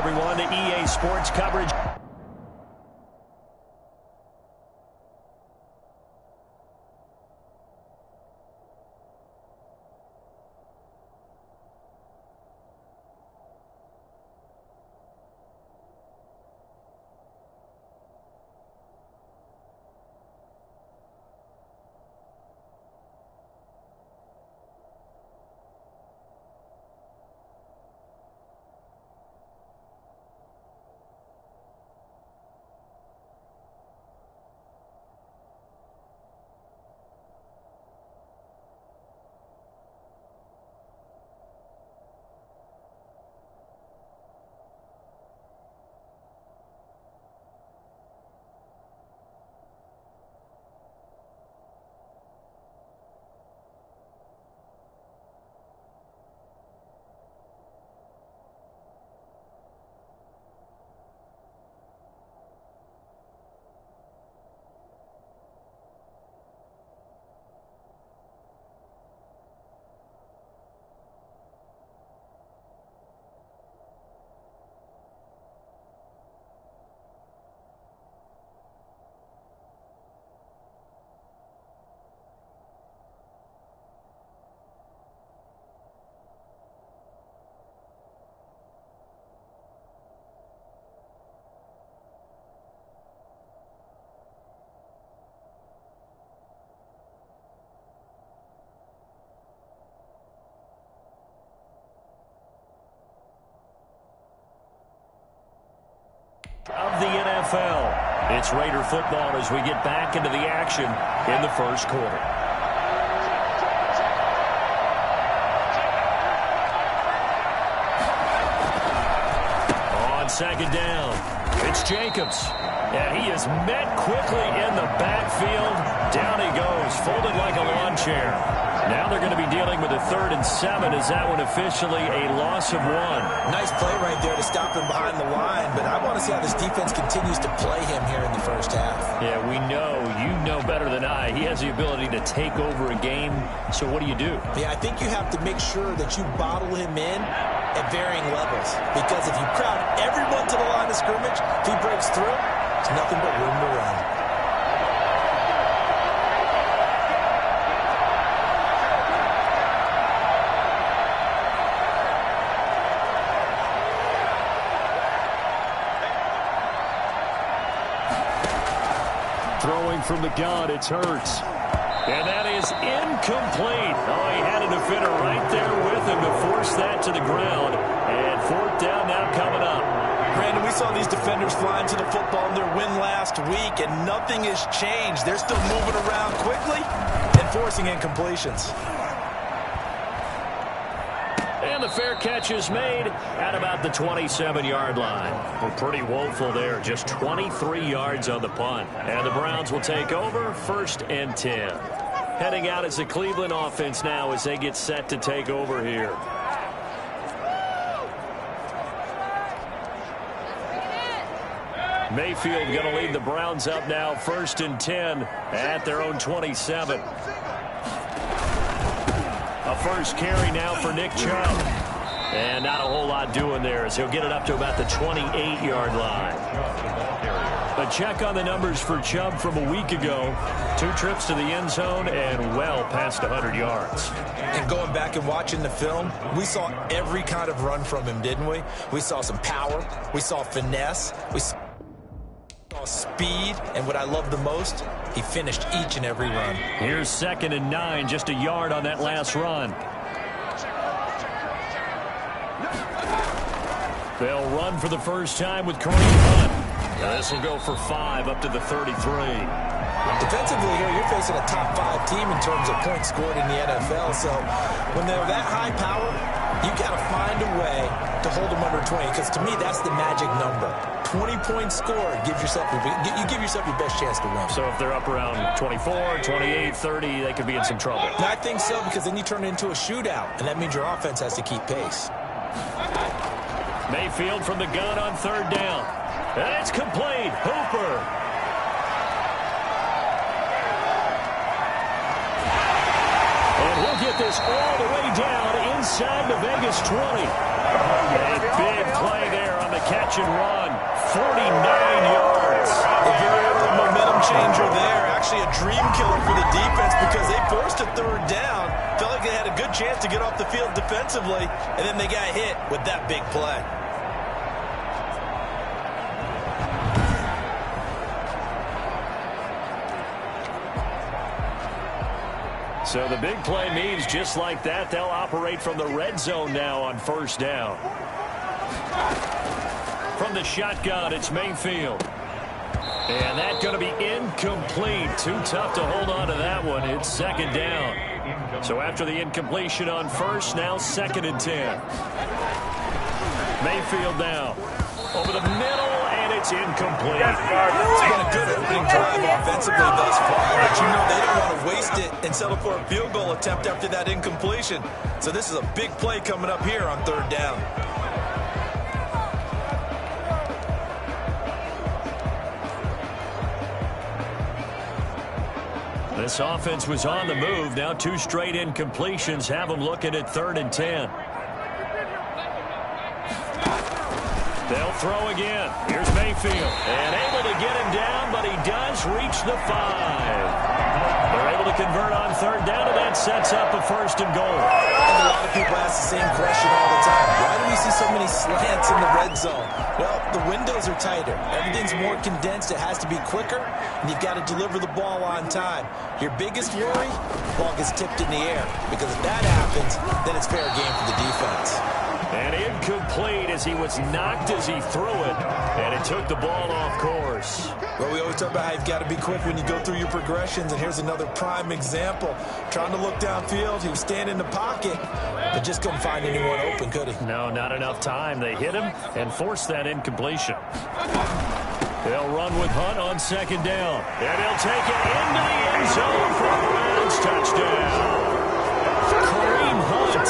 everyone, to EA Sports coverage. Of the NFL. It's Raider football as we get back into the action in the first quarter. On second down, it's Jacobs. And he is met quickly in the backfield. Down he goes, folded like a lawn chair. Now they're going to be dealing with a 3rd and 7. Is that one officially a loss of 1? Nice play right there to stop him behind the line, but I want to see how this defense continues to play him here in the first half. Yeah, we know. You know better than I. He has the ability to take over a game, so what do you do? Yeah, I think you have to make sure that you bottle him in at varying levels, because if you crowd everyone to the line of scrimmage, if he breaks through, there's nothing but room to run. Throwing from the gun, it's Hurts. And that is incomplete. Oh, he had a defender right there with him to force that to the ground. And 4th down now coming up. Brandon, we saw these defenders flying to the football in their win last week, and nothing has changed. They're still moving around quickly and forcing incompletions. And the fair catch is made at about the 27-yard line. Well, pretty woeful there. Just 23 yards on the punt. And the Browns will take over 1st and 10. Heading out as the Cleveland offense now as they get set to take over here. Mayfield going to lead the Browns up now 1st and 10 at their own 27. A first carry now for Nick Chubb. And not a whole lot doing there as he'll get it up to about the 28-yard line. A check on the numbers for Chubb from a week ago. 2 trips to the end zone and well past 100 yards. And going back and watching the film, we saw every kind of run from him, didn't we? We saw some power. We saw finesse. We saw speed. And what I love the most, he finished each and every run. Here's 2nd and 9, just a yard on that last run. They'll run for the first time with Kareem Hunt. This will go for 5 up to the 33. Defensively here, you're facing a top 5 team in terms of points scored in the NFL. So when they're that high power, you got to find a way to hold them under 20. Because to me, that's the magic number. 20 points scored, you give yourself your best chance to win. So if they're up around 24, 28, 30, they could be in some trouble. And I think so, because then you turn it into a shootout, and that means your offense has to keep pace. Mayfield from the gun on 3rd down. That's complete. Hooper. And he'll get this all the way down inside the Vegas 20. A big play there on the catch possession run, 49 yards. A very momentum changer there. Actually a dream killer for the defense because they forced a third down. Felt like they had a good chance to get off the field defensively, and then they got hit with that big play. So the big play means just like that, they'll operate from the red zone now on first down. From the shotgun, it's Mayfield. And that's going to be incomplete. Too tough to hold on to that one. It's second down. So after the incompletion on first, now 2nd and 10. Mayfield now. Over the middle, and it's incomplete. It's been a good opening drive offensively thus far, but you know they don't want to waste it and settle for a field goal attempt after that incompletion. So this is a big play coming up here on third down. This offense was on the move. Now 2 straight incompletions have them looking at 3rd and 10. They'll throw again. Here's Mayfield. And able to get him down, but he does reach the 5. They're able to convert on third down, and that sets up a 1st and goal. And a lot of people ask the same question all the time. Why do we see so many slants in the red zone? Well, the windows are tighter. Everything's more condensed. It has to be quicker, and you've got to deliver the ball on time. Your biggest worry, the ball gets tipped in the air. Because if that happens, then it's fair game for the defense. And incomplete as he was knocked as he threw it. And it took the ball off course. Well, we always talk about how you've got to be quick when you go through your progressions. And here's another prime example. Trying to look downfield. He was standing in the pocket, but just couldn't find anyone open, could he? No, not enough time. They hit him and forced that incompletion. They'll run with Hunt on 2nd down. And he'll take it into the end zone for a Browns touchdown. Kareem Hunt,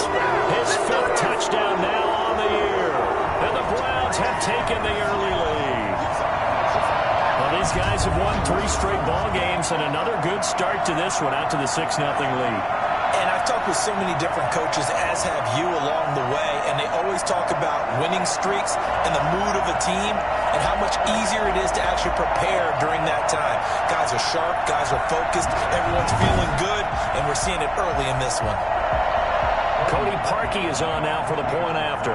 his 5th touchdown now on the year. And the Browns have taken the early lead. Well, these guys have won 3 straight ball games, and another good start to this one out to the 6-0 lead. And I've talked with so many different coaches, as have you along the way, and they always talk about winning streaks and the mood of a team and how much easier it is to actually prepare during that time. Guys are sharp, guys are focused, everyone's feeling good, and we're seeing it early in this one. Cody Parkey is on now for the point after.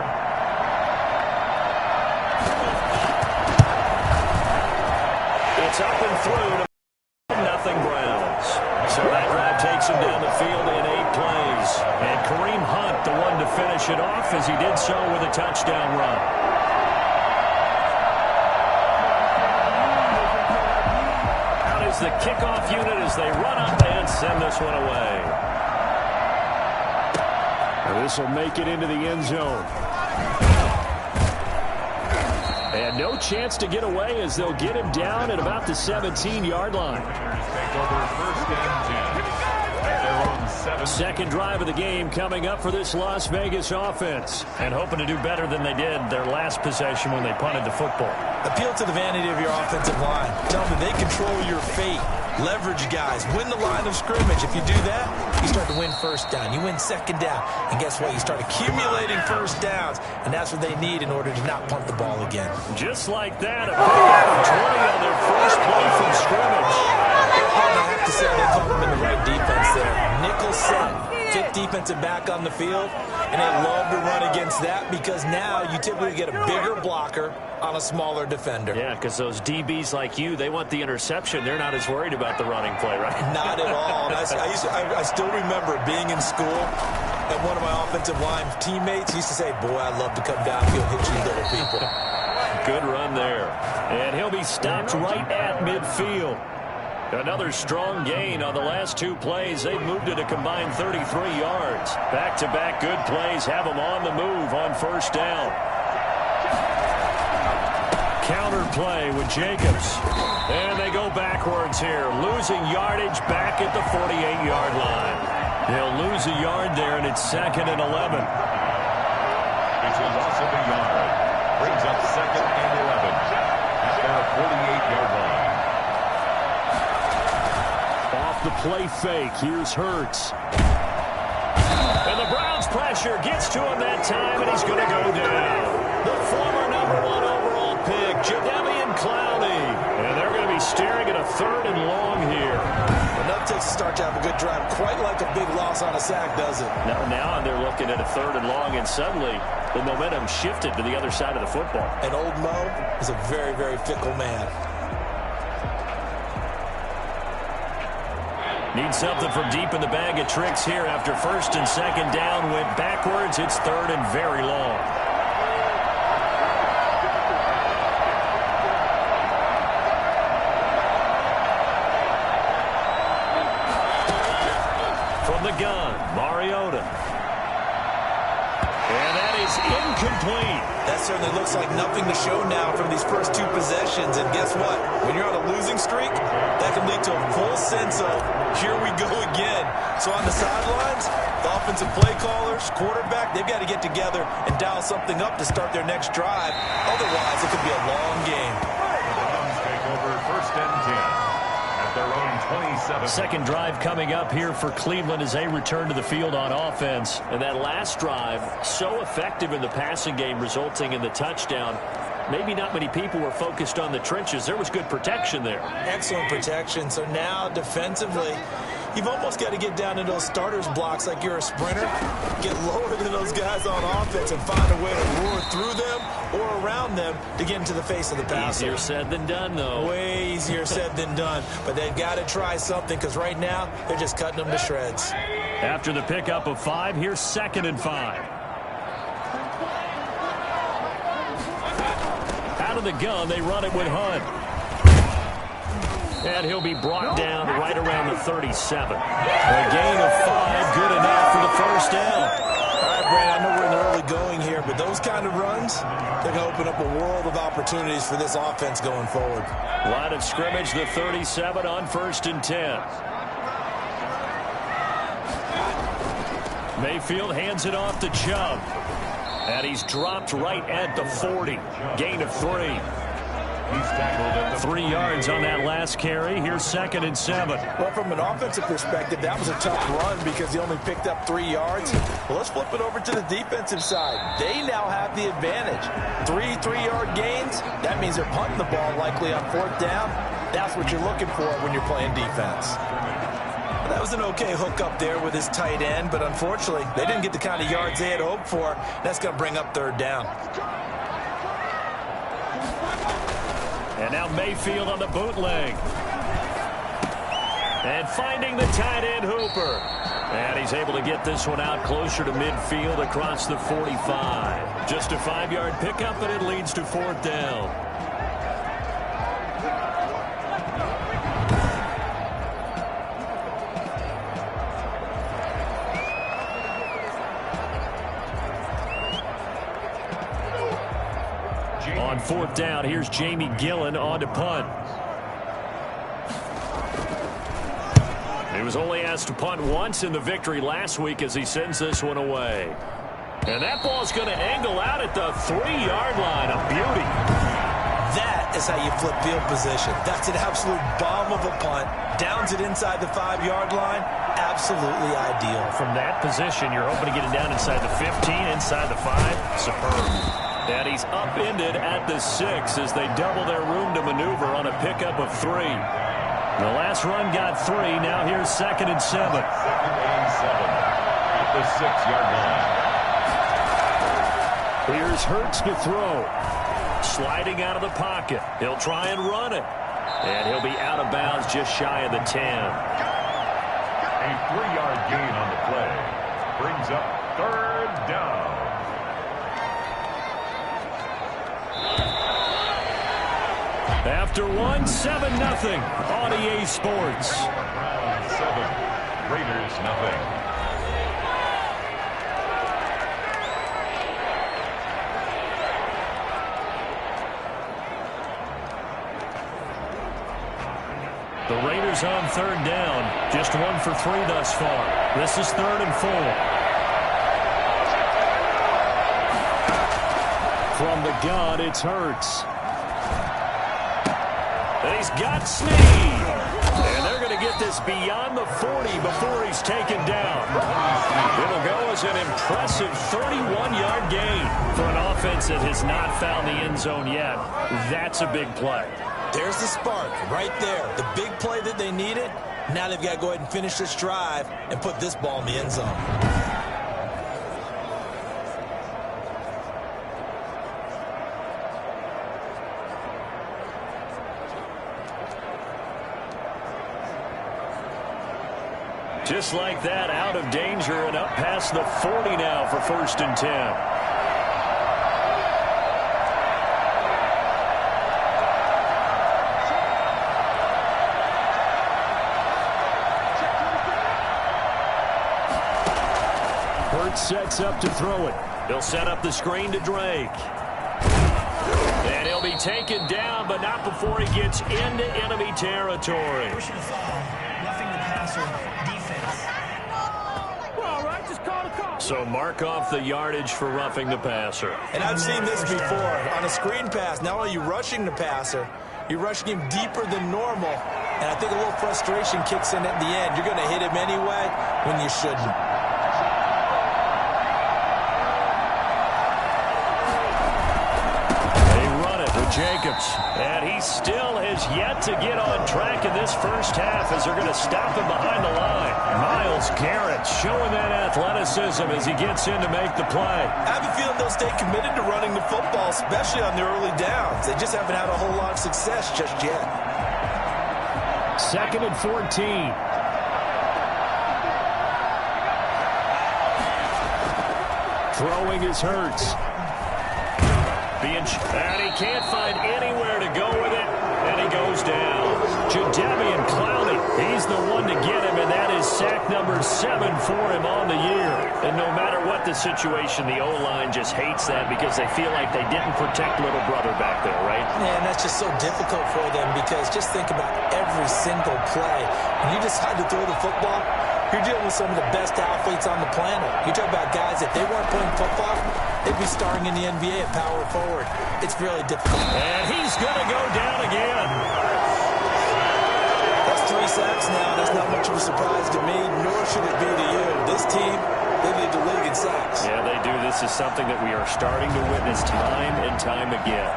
It's up and through to nothing Browns. So that drive takes him down the field in 8 plays. And Kareem Hunt, the one to finish it off, as he did so with a touchdown run. Out is the kickoff unit as they run up and send this one away. This will make it into the end zone. And no chance to get away as they'll get him down at about the 17-yard line. Second drive of the game coming up for this Las Vegas offense. And hoping to do better than they did their last possession when they punted the football. Appeal to the vanity of your offensive line. Tell them they control your fate. Leverage guys. Win the line of scrimmage. If you do that, you start to win first down. You win second down. And guess what? You start accumulating first downs. And that's what they need in order to not punt the ball again. Just like that, a pickup of 20 on their first play from scrimmage. And I have to say, they called them in the right defense there. Nickel set. 5th defensive back on the field. And they love to run against that because now you typically get a bigger blocker on a smaller defender. Yeah, because those DBs like you, they want the interception. They're not as worried about the running play, right? Not at all. I still remember being in school, and one of my offensive line teammates used to say, boy, I'd love to come downfield, hit you little people. Good run there. And he'll be stopped right at midfield. Another strong gain on the last 2 plays. They've moved it a combined 33 yards. Back-to-back good plays have them on the move on first down. Counter play with Jacobs. And they go backwards here. Losing yardage back at the 48-yard line. They'll lose a yard there, and it's 2nd and 11. It's a loss of a yard. Brings up 2nd and 11 at their 48-yard line. Off the play fake. Here's Hurts. And the Browns pressure gets to him that time, and he's going to go down. The former #1 overall start to have a good drive. Quite like a big loss on a sack, does it? Now they're looking at a 3rd and long, and suddenly the momentum shifted to the other side of the football. And old Mo is a very, very fickle man. Need something from deep in the bag of tricks here after 1st and 2nd down. Went backwards. It's 3rd and very long. From the gun, Mariota. And that is incomplete. That certainly looks like nothing to show now from these first 2 possessions. And guess what? When you're on a losing streak, that can lead to a full sense of, here we go again. So on the sidelines, the offensive play callers, quarterback, they've got to get together and dial something up to start their next drive. Otherwise, it could be a long game. The Browns take over 1st and 10. Their own 27. Second drive coming up here for Cleveland as they return to the field on offense. And that last drive, so effective in the passing game, resulting in the touchdown. Maybe not many people were focused on the trenches. There was good protection there. Excellent protection. So now defensively, you've almost got to get down in those starters blocks like you're a sprinter. Get lower than those guys on offense and find a way to roar through them or around them to get into the face of the passer. Easier said than done, though. Way easier said than done. But they've got to try something because right now they're just cutting them to shreds. After the pickup of 5, here's 2nd and 5. Out of the gun, they run it with Hunt. And he'll be brought down right around the 37. A gain of 5, good enough for the 1st down. All right, Brad, I know we're in the early going here, but those kind of runs, they're going to open up a world of opportunities for this offense going forward. Line of scrimmage, the 37 on 1st and 10. Mayfield hands it off to Chubb. And he's dropped right at the 40. Gain of 3. He's tackled at the 3 yards on that last carry. Here's 2nd and 7. Well, from an offensive perspective, that was a tough run because he only picked up 3 yards. Well, let's flip it over to the defensive side. They now have the advantage. 3 3-yard gains, that means they're punting the ball likely on 4th down. That's what you're looking for when you're playing defense. That was an okay hook up there with his tight end, but unfortunately, they didn't get the kind of yards they had hoped for. That's going to bring up 3rd down. And now Mayfield on the bootleg. And finding the tight end Hooper. And he's able to get this one out closer to midfield across the 45. Just a 5-yard pickup, and it leads to 4th down. On 4th down, here's Jamie Gillen on to punt. He was only asked to punt once in the victory last week as he sends this one away. And that ball's going to angle out at the 3-yard line. A beauty. That is how you flip field position. That's an absolute bomb of a punt. Downs it inside the 5-yard line. Absolutely ideal. From that position, you're hoping to get it down inside the 15, inside the 5. Superb. And he's upended at the 6 as they double their room to maneuver on a pickup of 3. The last run got 3. Now here's 2nd and 7. 2nd and 7 at the 6-yard line. Here's Hurts to throw. Sliding out of the pocket. He'll try and run it. And he'll be out of bounds just shy of the 10. A 3-yard gain on the play. Brings up 3rd down. After 1, 7-0 on EA Sports. 7, Raiders nothing. The Raiders on 3rd down. Just 1 for 3 thus far. This is 3rd and 4. From the gun, it's Hurts. And he's got Snead. And they're going to get this beyond the 40 before he's taken down. It'll go as an impressive 31-yard gain for an offense that has not found the end zone yet. That's a big play. There's the spark right there. The big play that they needed, Now they've got to go ahead and finish this drive and put this ball in the end zone. Just like that, out of danger and up past the 40 now for 1st and 10. Sets up to throw it. He'll set up the screen to Drake. And he'll be taken down, but not before he gets into enemy territory. Roughing the passer defense. Well, all right, just call the call. So mark off the yardage for roughing the passer. And I've seen this before. On a screen pass, not only are you rushing the passer, you're rushing him deeper than normal. And I think a little frustration kicks in at the end. You're going to hit him anyway when you shouldn't. Jacobs, and he still has yet to get on track in this first half as they're going to stop him behind the line. Myles Garrett showing that athleticism as he gets in to make the play. I have a feeling they'll stay committed to running the football, especially on the early downs. They just haven't had a whole lot of success just yet. 2nd and 14. Throwing is Hurts. And he can't find anywhere to go with it, and he goes down. Jadeveon Clowney, he's the one to get him, and that is sack number 7 for him on the year. And no matter what the situation, the O-line just hates that because they feel like they didn't protect little brother back there, right? Man, that's just so difficult for them because just think about every single play. When you decide to throw the football, you're dealing with some of the best athletes on the planet. You talk about guys, if they weren't playing football, they'd be starring in the NBA at power forward. It's really difficult. And he's going to go down again. That's 3 sacks now. That's not much of a surprise to me, nor should it be to you. This team, they lead the league in sacks. Yeah, they do. This is something that we are starting to witness time and time again.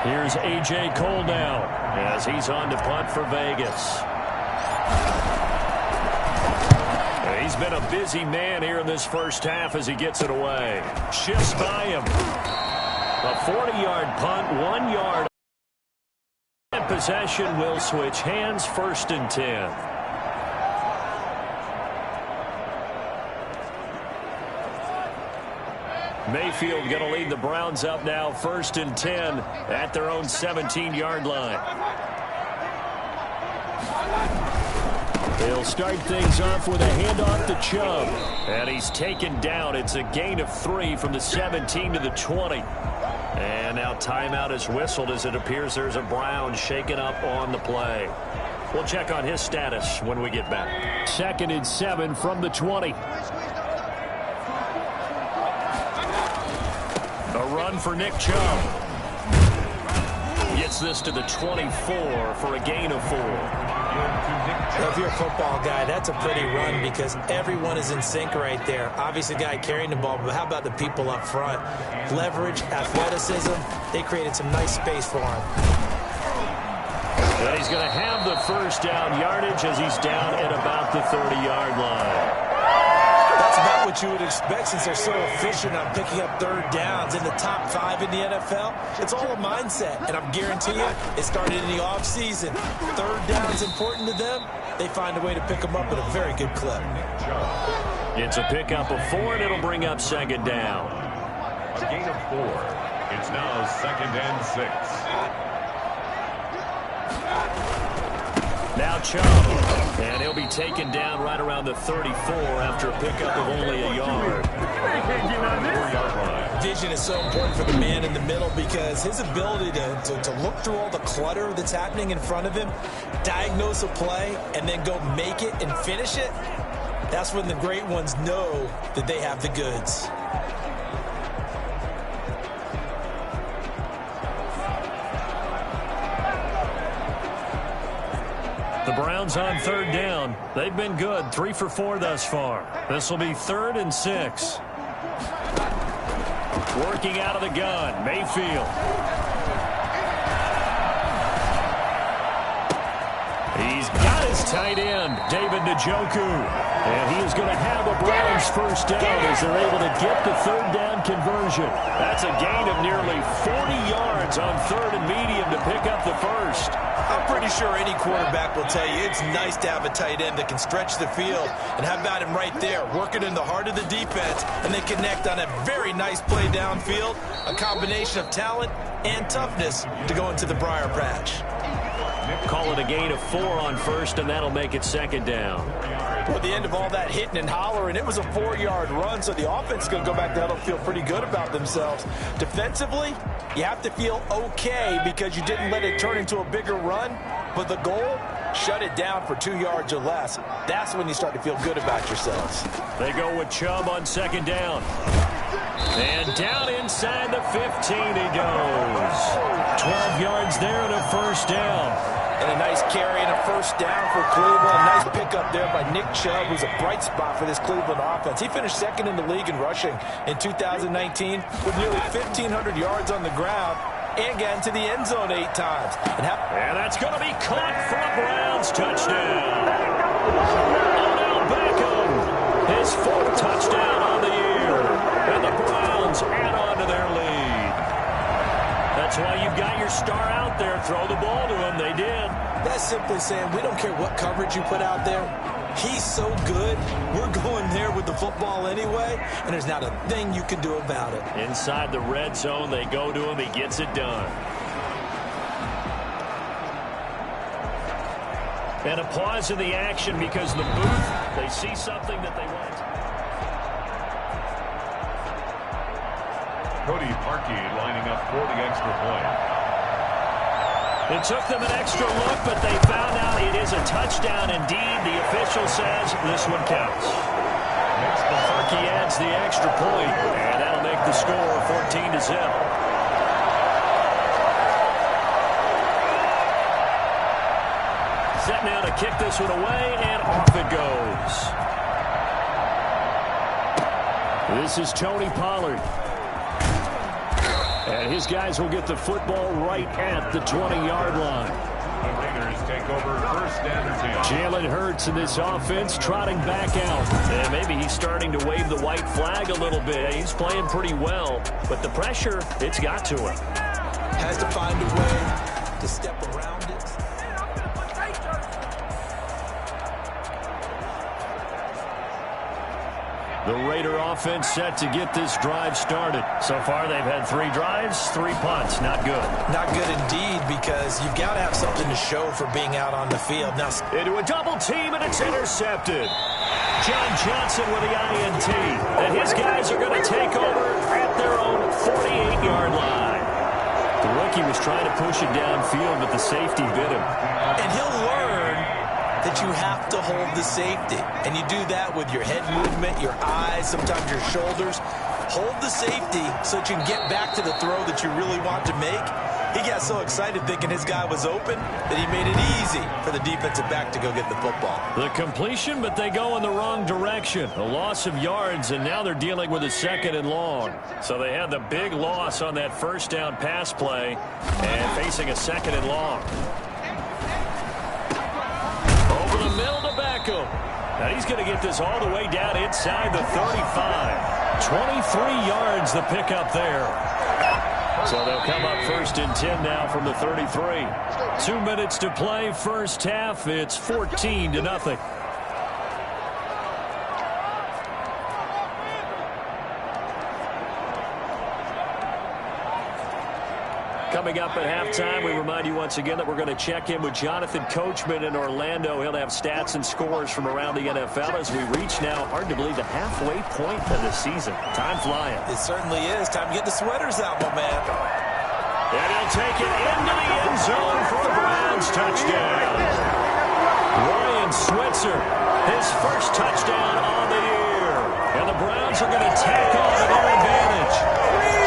Here's A.J. Cole now as he's on to punt for Vegas. He's been a busy man here in this first half as he gets it away. Shifts by him. A 40-yard punt, 1 yard. Possession will switch hands, 1st and 10. Mayfield going to lead the Browns up now, 1st and 10 at their own 17-yard line. They'll start things off with a handoff to Chubb. And he's taken down. It's a gain of 3 from the 17 to the 20. And now timeout is whistled as it appears there's a Brown shaken up on the play. We'll check on his status when we get back. 2nd and 7 from the 20. A run for Nick Chubb. Gets this to the 24 for a gain of 4. Well, if you're a football guy, that's a pretty run because everyone is in sync right there. Obviously, the guy carrying the ball, but how about the people up front? Leverage, athleticism, they created some nice space for him. And he's going to have the first down yardage as he's down at about the 30-yard line. That's about what you would expect since they're so efficient on picking up 3rd downs in the top 5 in the NFL. It's all a mindset, and I'm guaranteeing you it started in the offseason. 3rd down's important to them. They find a way to pick them up at a very good clip. It's a pickup of 4, and it'll bring up 2nd down. A gain of 4. It's now 2nd and 6. Now Chubb, and he'll be taken down right around the 34 after a pickup of only a yard. Vision is so important for the man in the middle because his ability to look through all the clutter that's happening in front of him, diagnose a play, and then go make it and finish it, that's when the great ones know that they have the goods. The Browns on 3rd down. They've been good, 3 for 4 thus far. This will be 3rd and 6. Working out of the gun, Mayfield. He's got his tight end, David Njoku. And he is going to have a Browns first down as they're able to get the third down conversion. That's a gain of nearly 40 yards on third and medium to pick up the first. I'm pretty sure any quarterback will tell you it's nice to have a tight end that can stretch the field. And how about him right there, working in the heart of the defense, and they connect on a very nice play downfield, a combination of talent and toughness to go into the briar patch. Call it a gain of 4 on first, and that'll make it second down. Well, at the end of all that hitting and hollering, it was a 4-yard run, so the offense is going to go back there and feel pretty good about themselves. Defensively, you have to feel okay because you didn't let it turn into a bigger run, but the goal, shut it down for 2 yards or less. That's when you start to feel good about yourselves. They go with Chubb on second down. And down inside the 15 he goes. 12 yards there and a first down. And a nice carry and a first down for Cleveland. A nice pickup there by Nick Chubb, who's a bright spot for this Cleveland offense. He finished second in the league in rushing in 2019 with nearly 1,500 yards on the ground and got into the end zone 8 times. And that's going to be caught for a Browns touchdown. Odell Beckham, his 4th touchdown on the year. And the Browns add on to their lead. That's why you've got your star out there. Throw the ball to him. They did. That's simply saying we don't care what coverage you put out there. He's so good. We're going there with the football anyway, and there's not a thing you can do about it. Inside the red zone, they go to him. He gets it done. And a pause in the action because the booth, they see something that they want. Cody Parkey lining up for the extra point. It took them an extra look, but they found out it is a touchdown indeed. The official says this one counts. Parkey adds the extra point, and that'll make the score 14-0. Set now to kick this one away, and off it goes. This is Tony Pollard. And his guys will get the football right at the 20-yard line. The Raiders take over first and 10. Jalen Hurts in this offense trotting back out. And maybe he's starting to wave the white flag a little bit. He's playing pretty well, but the pressure, it's got to him. Has to find a way to step around it. The Raider offense set to get this drive started. So far, they've had 3 drives, 3 punts. Not good. Not good indeed, because you've got to have something to show for being out on the field. Now, into a double team, and it's intercepted. John Johnson with the INT. And his guys are going to take over at their own 48-yard line. The rookie was trying to push it downfield, but the safety bit him. And he'll learn that you have to hold the safety. And you do that with your head movement, your eyes, sometimes your shoulders. Hold the safety so that you can get back to the throw that you really want to make. He got so excited thinking his guy was open that he made it easy for the defensive back to go get the football. The completion, but they go in the wrong direction. A loss of yards, and now they're dealing with a 2nd and long. So they had the big loss on that first down pass play and facing a 2nd and long. Over the middle to Beckham. Now he's going to get this all the way down inside the 35. 23 yards the pickup there. So they'll come up first and 10 now from the 33. 2 minutes to play first half. It's 14-0. Coming up at halftime, we remind you once again that we're going to check in with Jonathan Coachman in Orlando. He'll have stats and scores from around the NFL as we reach now, hard to believe, the halfway point of the season. Time flying. It certainly is. Time to get the sweaters out, my man. And he'll take it into the end zone for a Browns touchdown. Ryan Switzer, his first touchdown on the year. And the Browns are going to tack on to their advantage.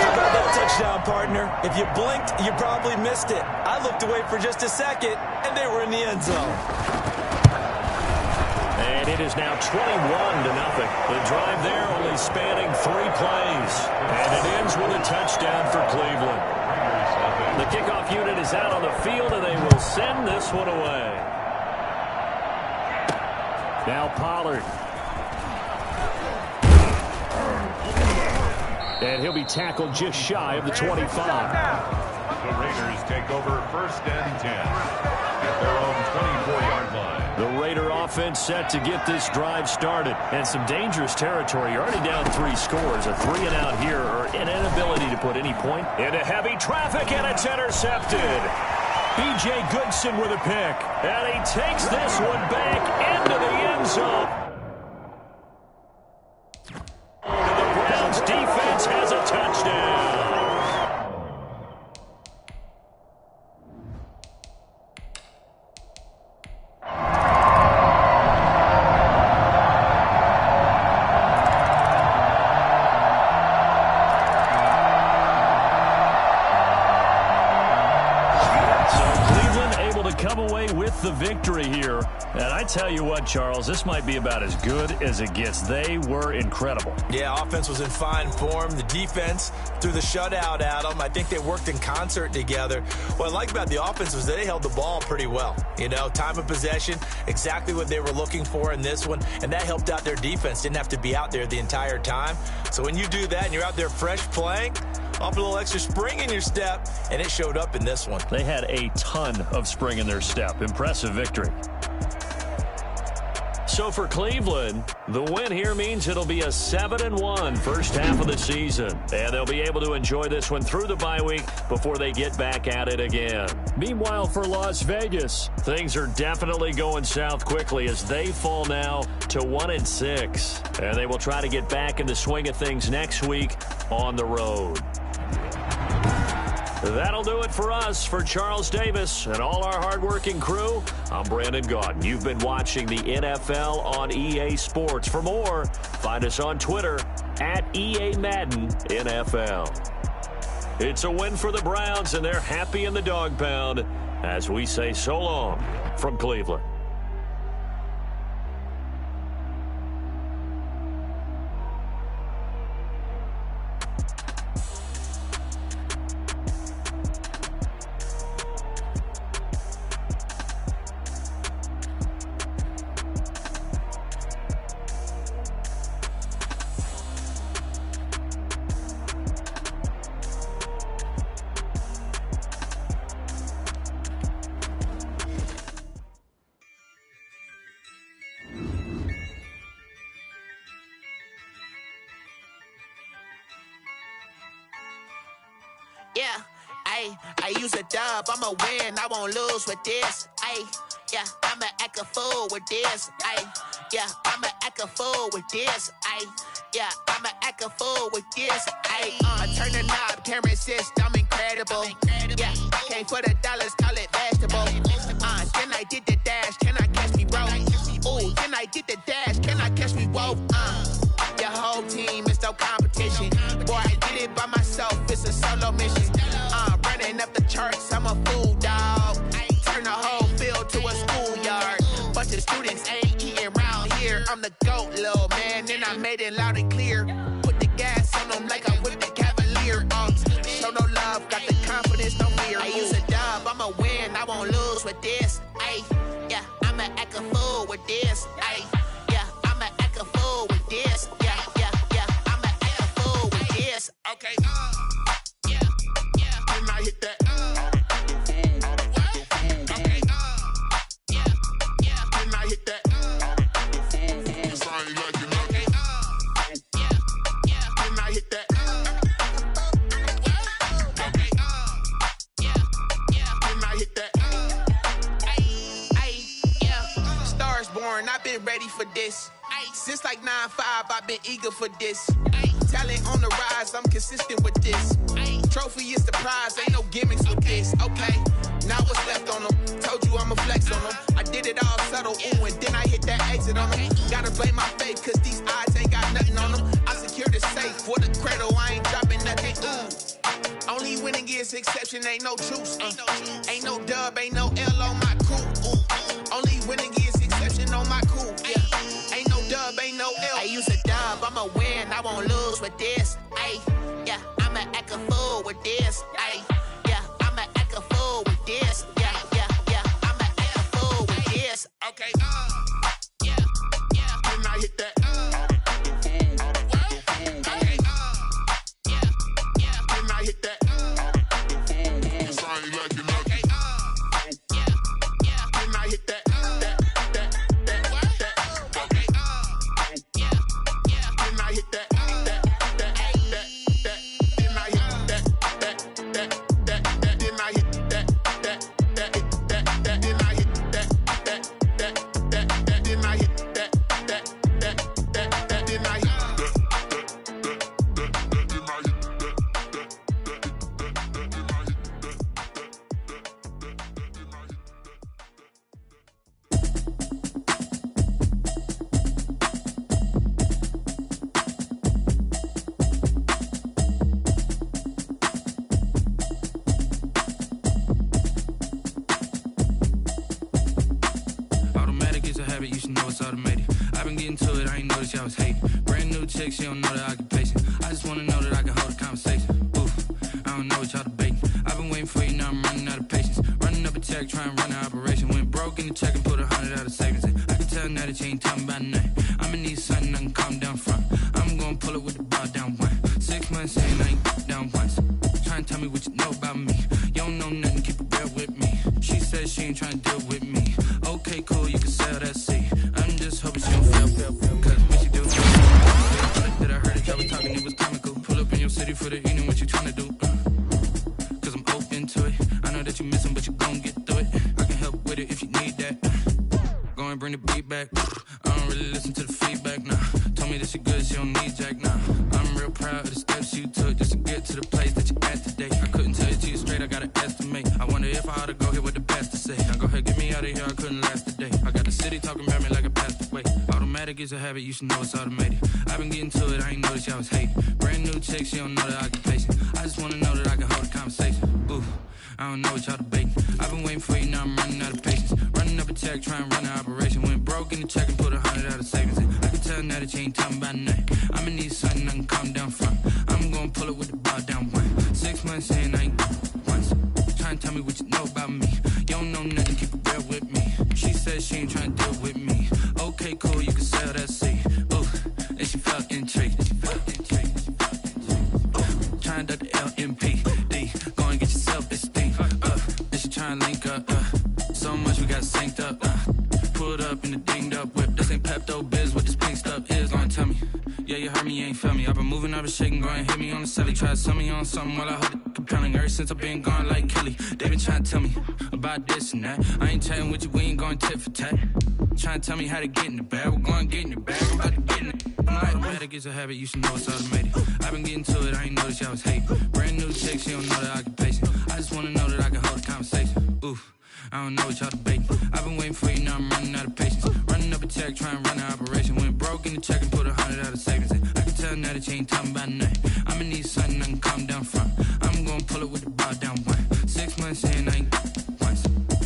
How about that touchdown, partner? If you blinked, you probably missed it. I looked away for just a second, and they were in the end zone. And it is now 21-0. The drive there only spanning 3 plays. And it ends with a touchdown for Cleveland. The kickoff unit is out on the field, and they will send this one away. Now Pollard. And he'll be tackled just shy of the 25. The Raiders take over 1st and 10 at their own 24-yard line. The Raider offense set to get this drive started. And some dangerous territory. You're already down 3 scores. A 3-and-out here, or an inability to put any point into heavy traffic, and it's intercepted. B.J. Goodson with a pick. And he takes this one back into the end zone. And the Browns defense has a touchdown. The victory here, and I tell you what, Charles, this might be about as good as it gets. They were incredible. Yeah, offense was in fine form. The defense threw the shutout at them. I think they worked in concert together. What I like about the offense was they held the ball pretty well. You know, time of possession, exactly what they were looking for in this one, and that helped out their defense. Didn't have to be out there the entire time. So when you do that and you're out there fresh playing, off a little extra spring in your step, and it showed up in this one. They had a ton of spring in their step. Impressive victory. So for Cleveland, the win here means it'll be a 7-1 first half of the season. And they'll be able to enjoy this one through the bye week before they get back at it again. Meanwhile, for Las Vegas, things are definitely going south quickly as they fall now to 1-6. And they will try to get back in the swing of things next week on the road. That'll do it for us. For Charles Davis and all our hardworking crew, I'm Brandon Gaudin. You've been watching the NFL on EA Sports. For more, find us on Twitter at EA Madden NFL. It's a win for the Browns, and they're happy in the dog pound as we say so long from Cleveland. Yeah, I use a dub, I'ma win, I won't lose with this. Yeah, I'ma act a fool with this. Yeah, I'ma act a fool with this. Yeah, I'ma act a fool with this. I turn the knob, camera assist, I'm incredible. Yeah, came for the dollars, call it vegetable. Then I did the dash, can I catch me, bro? Ooh, then I did the dash, can I catch me, whoa? Your whole team is no competition. Boy, I did it by myself, it's a solo mission. Running up the charts, I'm a fool, dog. Turn the whole field to a schoolyard. Bunch of students ain't eating round here. I'm the GOAT, little man, and I made it loud and clear. Put the gas on them like I'm with the Cavalier. Show no love, got the confidence, no fear. I use a dub, I'ma win, I won't lose with this. Yeah, I'ma act a fool with this. Yeah, I'ma act a fool with this. Yeah, I'ma act a fool with this. Okay, yeah, and I hit that. Okay, yeah, and I hit that. Sorry, like you know. Yeah, and I hit that. Okay, yeah, and I hit that. Yeah, stars born, I've been ready for this. Since like 9-5, I've been eager for this. Talent on the rise, I'm consistent with this. Trophy is the prize, ain't no gimmicks with this. Okay, now what's left on them? Told you I'ma flex on them. I did it all subtle, ooh, and then I hit that exit on them. Gotta blame my faith, cause these odds ain't got nothing on them. I secured the safe for the cradle, I ain't dropping nothing, ooh. Only winning is exception, ain't no truce. Ain't no dub, ain't no L on my crew. Only winning is exception on my crew. Yeah, ain't no dub, ain't no L. I use a dub, I'ma win, I won't lose with this. Yeah, I'ma act a fool with this. Yeah, I'ma act a fool with this. Yeah, I'ma act a fool with this. Okay, yeah, it's automated. I've been getting to it, I ain't noticed y'all was hating. Brand new chick, she don't know the occupation. I just wanna know that I can hold a conversation. Oof, I don't know what y'all debating. I've been waiting for you, now I'm running out of patience. Running up a check, trying to run an operation. Went broke in the check and put 100 out of savings in. I can tell now that you ain't talking about nothing. I'ma need something I can calm down front. I'm gonna pull it with the bar down one. 6 months in, I ain't down once. Trying to tell me what you know about me. You don't know nothing, keep it real with me. She says she ain't trying to deal with me. Okay, cool, you can sell that seat. I'm just hoping she don't feel. Cause when she do, that I heard that y'all was talking, it was comical. Pull up in your city for the evening, what you trying to do? Cause I'm open to it. I know that you miss him, but you gon' get through it. I can help with it if you need that. Go and bring the beat back. I don't really listen to the feedback, nah. Told me that she good, she don't need jack, nah. I'm real proud of the steps you took just to get to the place that you at today. I couldn't tell it to you straight, I gotta estimate. I wonder if I ought to go here with the best to say. Now go ahead, get me out of here, I couldn't last a day. I got the city talking about me like a passed away. Automatic is a habit, you should know it's automated. I've been getting to it, I ain't noticed y'all was hating. Brand new chick, she don't know the occupation. I just wanna know that I can hold a conversation. Ooh, I don't know what y'all debating. I've been waiting for you, now I'm running out of patience. Running up a check, trying to run an operation. Went broke in the check and put 100 out of savings in. I can tell now that you ain't talking about nothing. I'ma need something I can calm down front. I'm gonna pull it with the bar down one. 6 months in, I ain't once. Trying to tell me what you know about me. You don't know nothing, keep it real with me. She says she ain't trying to deal with me. Okay, cool, you can sell that seat. Ooh, and she felt intrigued. Trying to duck the LMPD. Go and get your self-esteem. And she trying to link up. So much we got synced up. Pulled up in the dinged up whip. This ain't Pepto-Biz, what this pink stuff is. Gonna tell me. Yeah, you heard me, you ain't felt me. I've been moving, I've been shaking, go and hit me on the celly. Try to sell me on something while I hold it compelling. Ever since I've been gone like Kelly, they been trying to tell me about this and that. I ain't chatting with you, we ain't going tit for tat. Trying to tell me how to get in the bag, we're going to get in the bag, I'm about to get in it. Automatic is a habit, you should know it's automated. I've been getting to it, I ain't noticed y'all was hating. Brand new chick, she don't know the occupation. I just wanna know that I can hold a conversation. Oof, I don't know what y'all debating. I've been waiting for you, now I'm running out of patience. Running up a check, trying to run an operation. Went broke in the check and put 100 out of savings in. I can tell now that you ain't talking about nothing. I'ma need something I can calm down front. I'm gonna pull it with the bar down one. 6 months in, I ain't once.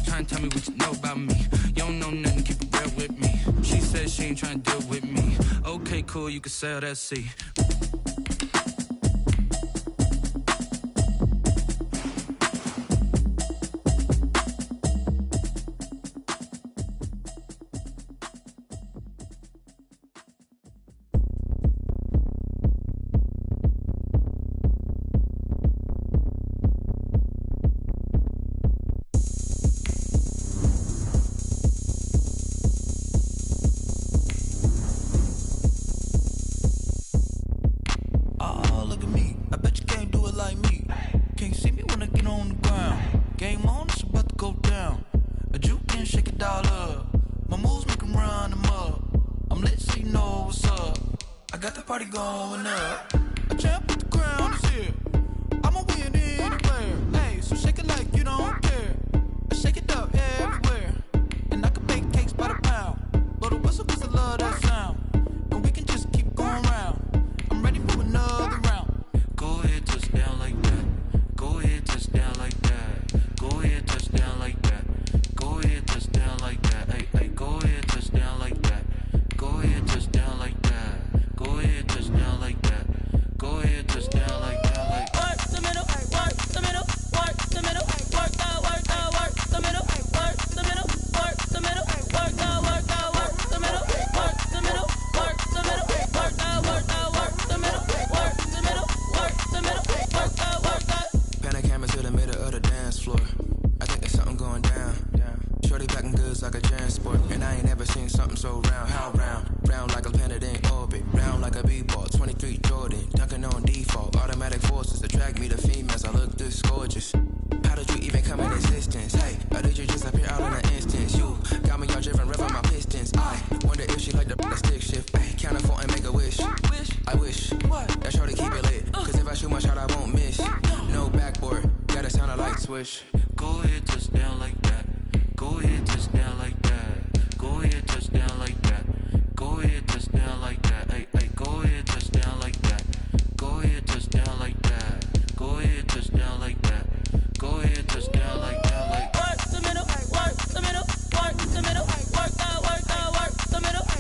Trying to tell me what you know about me. You don't know nothing, keep it real with me. She says she ain't trying to deal with me. Okay, cool, you can sell that seat. Go ahead, touch down like that. Go ahead, touch down like that. Go ahead, touch down like that. Go ahead, touch down like that. Hey, hey, go ahead, touch down like that. Go ahead, touch down like that. Go ahead, touch down like that. Go ahead, touch down like that. Like work the middle, work the middle, work the middle, work the middle, work the middle.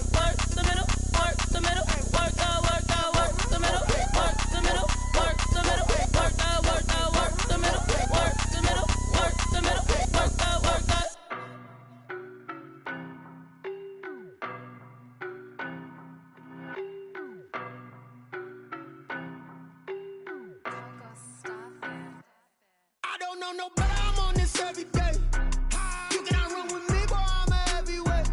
know no better, I'm on this every day. You cannot run with me, boy, I'm a heavyweight.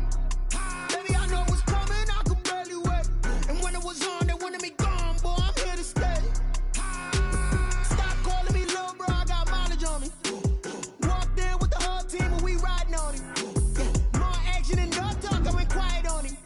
Baby, I know what's coming, I could barely wait. And when it was on, they wanted me gone, boy, I'm here to stay. Stop calling me little bro, I got mileage on me. Walked in with the whole team and we riding on him. More action and no talk, I went quiet on him.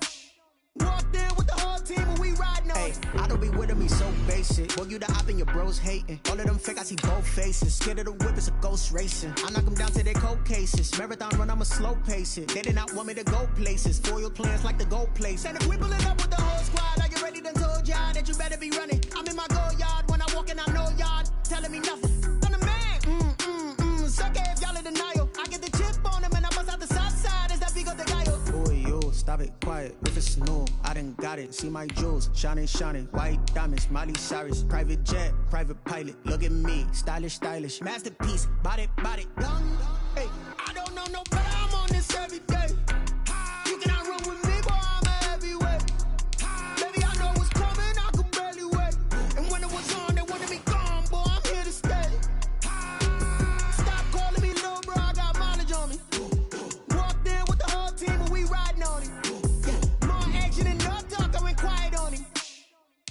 Walked in with the whole team and we riding on him. I don't be with him, he's so basic. Boy, you the op and your bros hating. All of them fake, I see both faces. Scared of the whip, it's a ghost racing. I knock them down to their cold cases. Marathon run, I'ma slow pace it. They did not want me to go places. Foil plans like the gold place. And if we pulling up with the whole squad, I get ready to told y'all that you better be running. I'm in my go yard when I walk in, I know y'all telling me nothing. I'm the man. Suck it if y'all in denial. I get the chip on him and I bust out the south side. Is that big of the guy? Boy, yo, stop it, quiet. If it's new, I done got it. See my jewels, shining, shining. White diamonds, Miley Cyrus. Private jet, private pilot. Look at me, stylish, stylish. Masterpiece, body, young. Hey, I don't know no better, I'm on this every day. You cannot run with me, boy, I'm a heavyweight. Baby, I know what's coming, I could barely wait. And when it was on, they wanted me gone, boy, I'm here to stay. Stop calling me little bro, I got mileage on me. Walked in with the whole team and we riding on him. More action and no talk, I went quiet on him.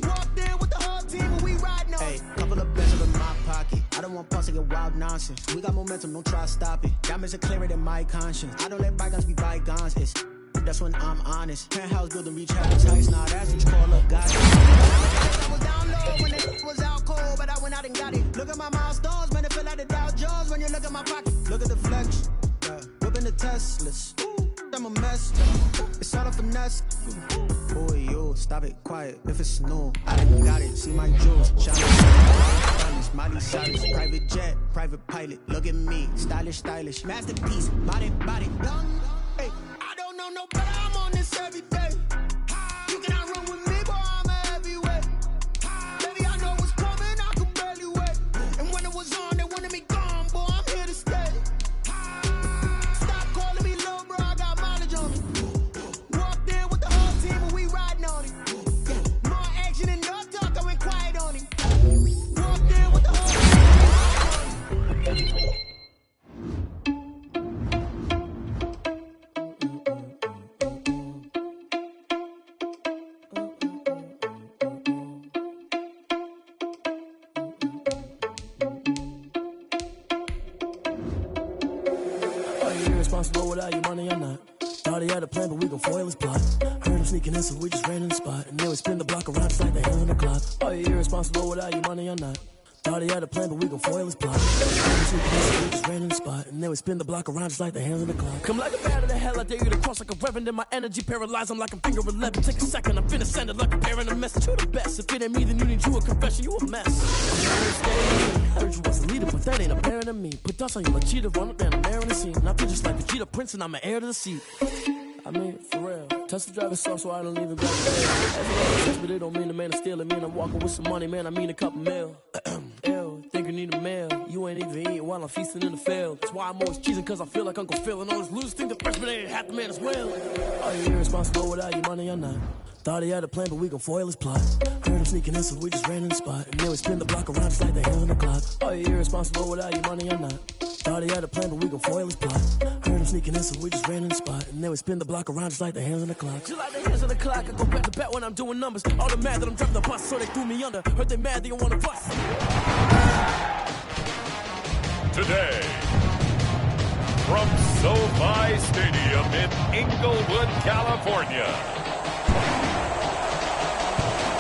Walked in with the whole team and we riding on him. Hey, couple of bands in my pocket. I don't want pause to get wild nonsense. We got momentum, don't try to stop it. Diamonds are clearer than my conscience. I don't let bygones be bygones. That's when I'm honest. Penthouse building, reach heaven's heights. Nah, that's what you call a god. I was down low when it was out cold, but I went out and got it. Look at my milestones, man, it feel like the Dow Jones when you look at my pocket. Look at the flex, whipping the Teslas. I'm a mess, it's all a finesse. Boy, yo, stop it, quiet. If it's new, I done got it. See my jewels, shining, Miley Cyrus. Private jet, private pilot. Look at me, stylish, stylish. Masterpiece, body, young. Hey, I don't know no better, I'm on this every day. You cannot run with me, boy, I'm a heavyweight. Baby, I know what's coming, I could barely wait. And when it was on, they wanted me gone, boy, I'm here to stay. Stop calling me little bro, I got mileage on me. Walked in with the whole team and we riding on him. More action and no talk, I went quiet on him. Walked in with the whole team and we riding on him. Responsible without your money or not. Thought he had a plan, but we gon' foil his plot. Heard him sneaking in, so we just ran in the spot. And then we spin the block around just like the hell in the clock. Are you irresponsible without your money or not? Thought he had a plan, but we gon' foil his plot. Heard him sneaking in, so we just ran in the spot. And then we spin the block around just like the hands in the clock. Come like a bat of the hell, I dare you to cross like a reverend. In my energy paralyzed, I'm like a finger 11. Take a second, I'm finna send it like a parent a message. You the best, if it ain't me, then you need you a confession. You a mess. Heard you was a leader, but that ain't apparent to me. Put dust on you like cheetah, run up down the air in the scene. And I feel just like Vegeta Prince, and I'm an heir to the seat. I mean, for real. Tesla driver sucks, so I don't even grab the mail. But it don't mean the man is stealing. Mean I'm walking with some money, man. I mean a couple mil. Ew, think you need a meal. You ain't even eating while I'm feasting in the field. That's why I'm always cheesing, cause I feel like Uncle Phil. And all this losers think the freshman ain't half the man as well. Are you irresponsible without your money or not? Thought he had a plan, but we gon' foil his plot. Heard him sneaking in, so we just ran in the spot. And then we spin the block around just like the hell in the clock. Are you irresponsible without your money or not? Thought he had a plan, but we gon' foil his plot. Heard him sneaking in, so we just ran in the spot. And then we spin the block around just like the hands on the clock. Just like the hands on the clock, I go back to back when I'm doing numbers. All the mad that I'm dropping the bus, so they threw me under. Heard they mad, they don't wanna bust. Today, from SoFi Stadium in Inglewood, California,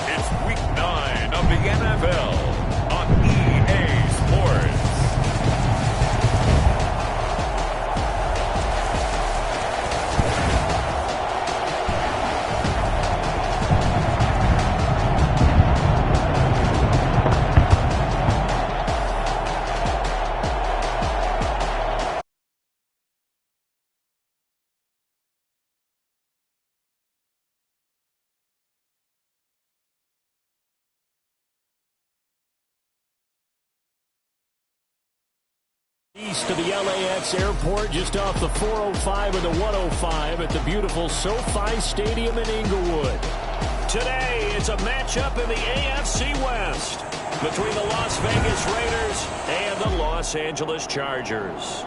it's Week 9 of the NFL on EA Sports. East of the LAX airport, just off the 405 and the 105 at the beautiful SoFi Stadium in Inglewood. Today, it's a matchup in the AFC West. between the Las Vegas Raiders and the Los Angeles Chargers.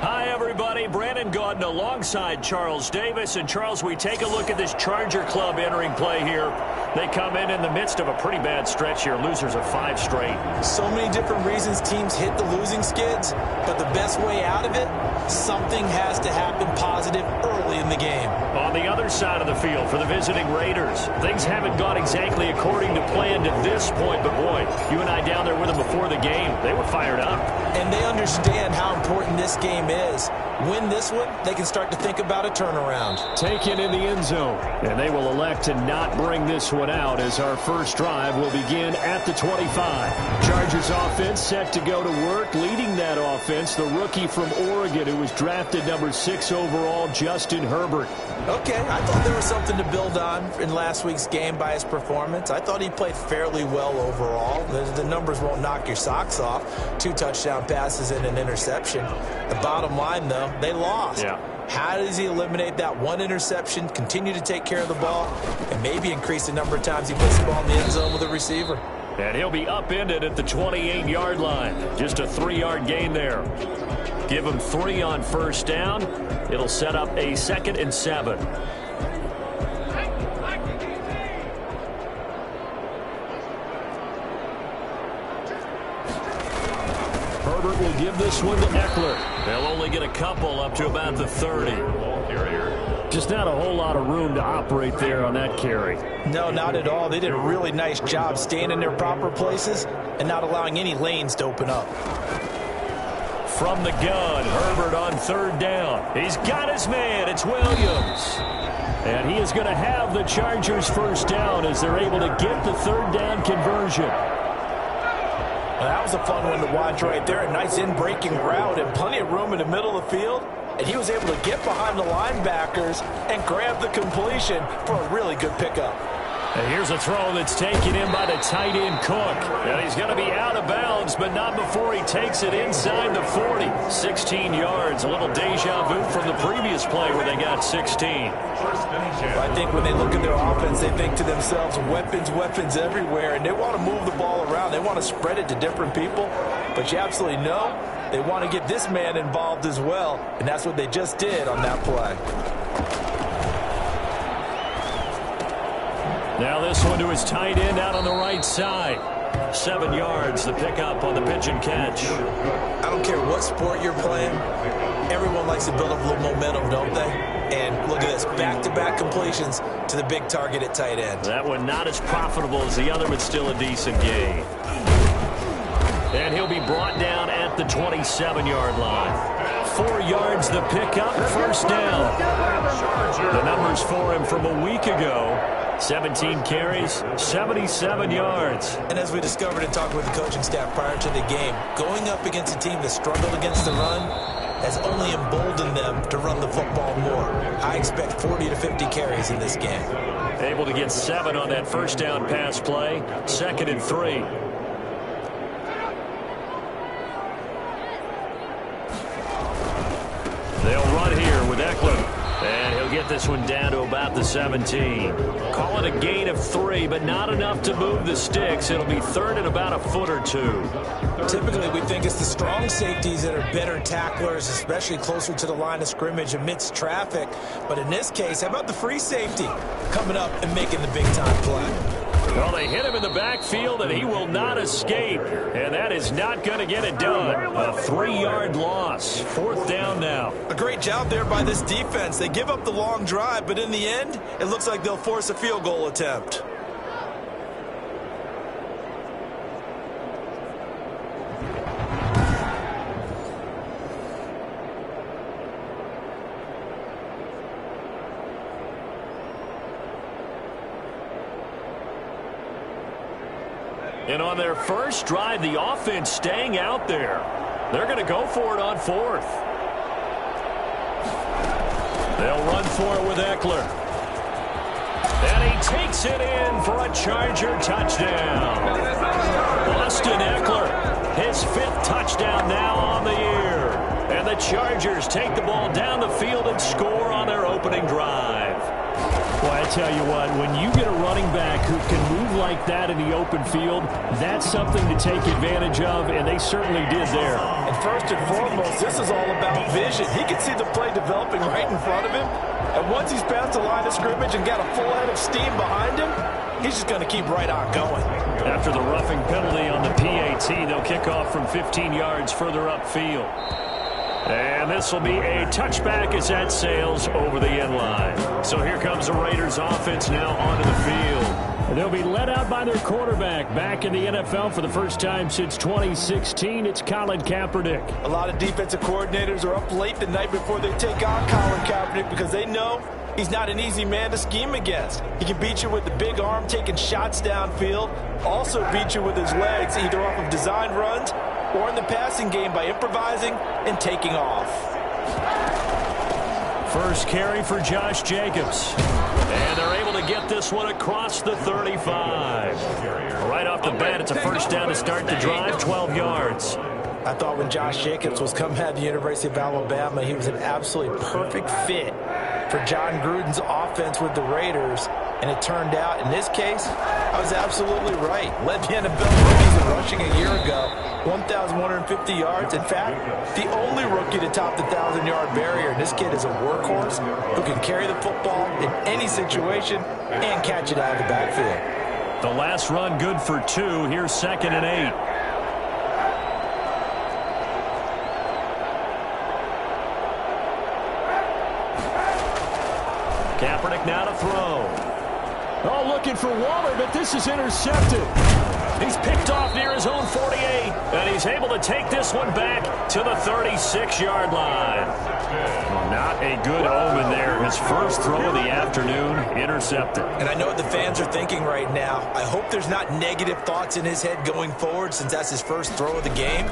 Hi, everybody. Brandon Gaudin alongside Charles Davis. And, Charles, we take a look at this Charger club entering play here. They come in the midst of a pretty bad stretch here. Losers of 5 straight. So many different reasons teams hit the losing skids, but the best way out of it, something has to happen positive early in the game. On the other side of the field for the visiting Raiders, things haven't gone exactly according to plan to this point, but boy, you and I down there with them before the game, they were fired up. And they understand how important this game is. Win this one, they can start to think about a turnaround. Taken in the end zone, and they will elect to not bring this one out as our first drive will begin at the 25. Chargers offense set to go to work. Leading that offense, the rookie from Oregon who was drafted number 6 overall, Justin Herbert. Okay, I thought there was something to build on in last week's game by his performance. I thought he played fairly well overall. The numbers won't knock your socks off. 2 touchdown passes and an interception. The bottom line, though, they lost. Yeah. How does he eliminate that one interception, continue to take care of the ball, and maybe increase the number of times he puts the ball in the end zone with a receiver? And he'll be upended at the 28-yard line. Just a 3-yard gain there. Give him 3 on first down. It'll set up a 2nd and 7. Herbert will give this one to Eckler. They'll only get a couple up to about the 30. Just not a whole lot of room to operate there on that carry. No, not at all. They did a really nice job staying in their proper places and not allowing any lanes to open up. From the gun, Herbert on 3rd down. He's got his man. It's Williams. And he is going to have the Chargers first down as they're able to get the 3rd down conversion. Well, that was a fun one to watch right there. A nice in-breaking route and plenty of room in the middle of the field. And he was able to get behind the linebackers and grab the completion for a really good pickup. And here's a throw that's taken in by the tight end Cook. And he's going to be out of bounds, but not before he takes it inside the 40. 16 yards, a little deja vu from the previous play where they got 16. I think when they look at their offense, they think to themselves, weapons everywhere, and they want to move the ball around. They want to spread it to different people, but you absolutely know they want to get this man involved as well, and that's what they just did on that play. Now this one to his tight end out on the right side. 7 yards, the pickup on the pitch and catch. I don't care what sport you're playing. Everyone likes to build up a little momentum, don't they? And look at this, back-to-back completions to the big target at tight end. That one not as profitable as the other, but still a decent gain. And he'll be brought down at the 27-yard line. 4 yards the pickup, first down. The numbers for him from a week ago. 17 carries, 77 yards. And as we discovered in talking with the coaching staff prior to the game, going up against a team that struggled against the run has only emboldened them to run the football more. I expect 40 to 50 carries in this game. Able to get 7 on that first down pass play. 2nd and 3. They'll run here with Eckler. And he'll get this one down to about the 17. Call it a gain of 3, but not enough to move the sticks. It'll be 3rd and about a foot or 2. Typically, we think it's the strong safeties that are better tacklers, especially closer to the line of scrimmage amidst traffic. But in this case, how about the free safety coming up and making the big-time play? Well, they hit him in the backfield, and he will not escape. And that is not going to get it done. A 3-yard loss. 4th down now. A great job there by this defense. They give up the long drive, but in the end, it looks like they'll force a field goal attempt. And on their first drive, the offense staying out there. They're going to go for it on 4th. They'll run for it with Eckler. And he takes it in for a Charger touchdown. Austin Eckler, his 5th touchdown now on the year. And the Chargers take the ball down the field and score on their opening drive. Well, I tell you what, when you get a running back who can move like that in the open field, that's something to take advantage of, and they certainly did there. And first and foremost, this is all about vision. He can see the play developing right in front of him. And once he's past the line of scrimmage and got a full head of steam behind him, he's just going to keep right on going. After the roughing penalty on the PAT, they'll kick off from 15 yards further upfield. And this will be a touchback as that sails over the end line. So here comes the Raiders offense now onto the field. They'll be led out by their quarterback. Back in the NFL for the first time since 2016, it's Colin Kaepernick. A lot of defensive coordinators are up late the night before they take on Colin Kaepernick because they know he's not an easy man to scheme against. He can beat you with the big arm, taking shots downfield, also beat you with his legs, either off of design runs or in the passing game by improvising and taking off. First carry for Josh Jacobs. And they're able to get this one across the 35. Right off the bat, it's a first down to start the drive, 12 yards. I thought when Josh Jacobs was coming out of the University of Alabama, he was an absolutely perfect fit for John Gruden's offense with the Raiders. And it turned out, in this case, I was absolutely right. Led the NFL rookies in rushing a year ago, 1,150 yards. In fact, the only rookie to top the 1,000-yard barrier. This kid is a workhorse who can carry the football in any situation and catch it out of the backfield. The last run good for 2. Here's 2nd and 8. Kaepernick now to throw. Oh, looking for Waller, but this is intercepted. He's picked off near his own 48, and he's able to take this one back to the 36-yard line. Not a good omen there. His first throw of the afternoon, intercepted. And I know what the fans are thinking right now. I hope there's not negative thoughts in his head going forward since that's his first throw of the game.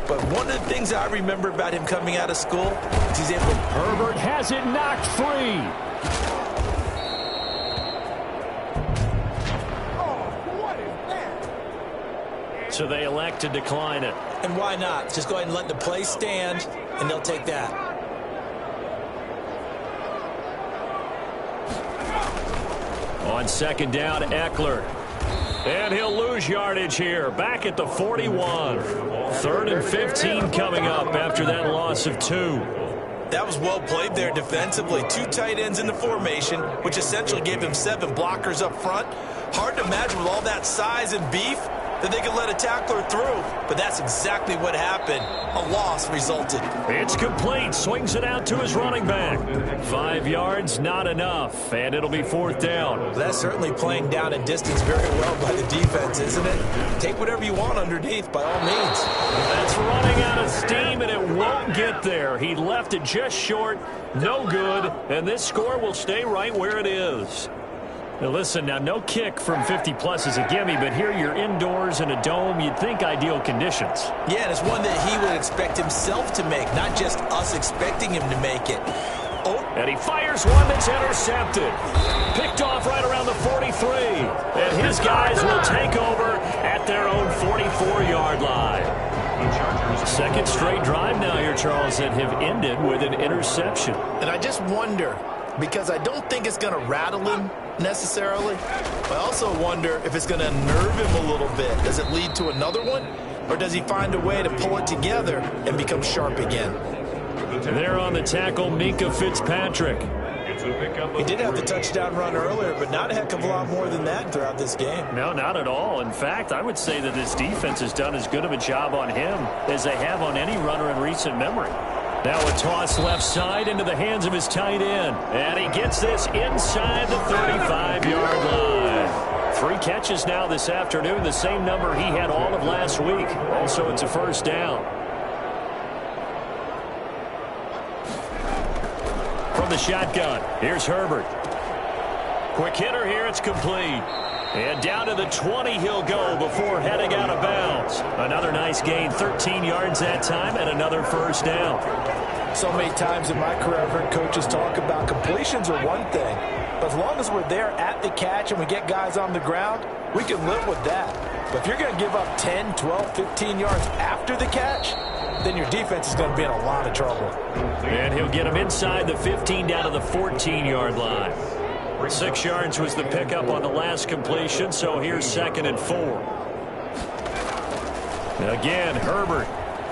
But one of the things I remember about him coming out of school is he's able to... Herbert has it knocked free. So they elect to decline it. And why not? Just go ahead and let the play stand, and they'll take that. On 2nd down, Eckler. And he'll lose yardage here. Back at the 41. 3rd and 15 coming up after that loss of 2. That was well played there defensively. 2 tight ends in the formation, which essentially gave him 7 blockers up front. Hard to imagine with all that size and beef that they could let a tackler through, but that's exactly what happened. A loss resulted. It's complete. Swings it out to his running back. 5 yards, not enough, and it'll be 4th down. Well, that's certainly playing down in distance very well by the defense, isn't it? Take whatever you want underneath, by all means. That's running out of steam, and it won't get there. He left it just short, no good, and this score will stay right where it is. Now listen, now no kick from 50-plus is a gimme, but here you're indoors in a dome. You'd think ideal conditions. Yeah, and it's one that he would expect himself to make, not just us expecting him to make it. Oh. And he fires one that's intercepted. Picked off right around the 43. And his guys will take over at their own 44-yard line. Second straight drive now here, Charles, that have ended with an interception. And I just wonder, because I don't think it's going to rattle him necessarily, but I also wonder if it's going to unnerve him a little bit. Does it lead to another one, or does he find a way to pull it together and become sharp again? There on the tackle, Minka Fitzpatrick. He did have the touchdown run earlier, but not a heck of a lot more than that throughout this game. No, not at all. In fact, I would say that this defense has done as good of a job on him as they have on any runner in recent memory. Now a toss left side into the hands of his tight end. And he gets this inside the 35-yard line. 3 catches now this afternoon, the same number he had all of last week. Also, it's a first down. From the shotgun, here's Herbert. Quick hitter here, it's complete. And down to the 20 he'll go before heading out of bounds. Another nice gain, 13 yards that time, and another first down. So many times in my career, I've heard coaches talk about completions are one thing, But as long as we're there at the catch and we get guys on the ground, we can live with that. But if you're going to give up 10, 12, 15 yards after the catch, then your defense is going to be in a lot of trouble. And he'll get him inside the 15 down to the 14-yard line. 6 yards was the pickup on the last completion, so here's 2nd and 4. Again, Herbert.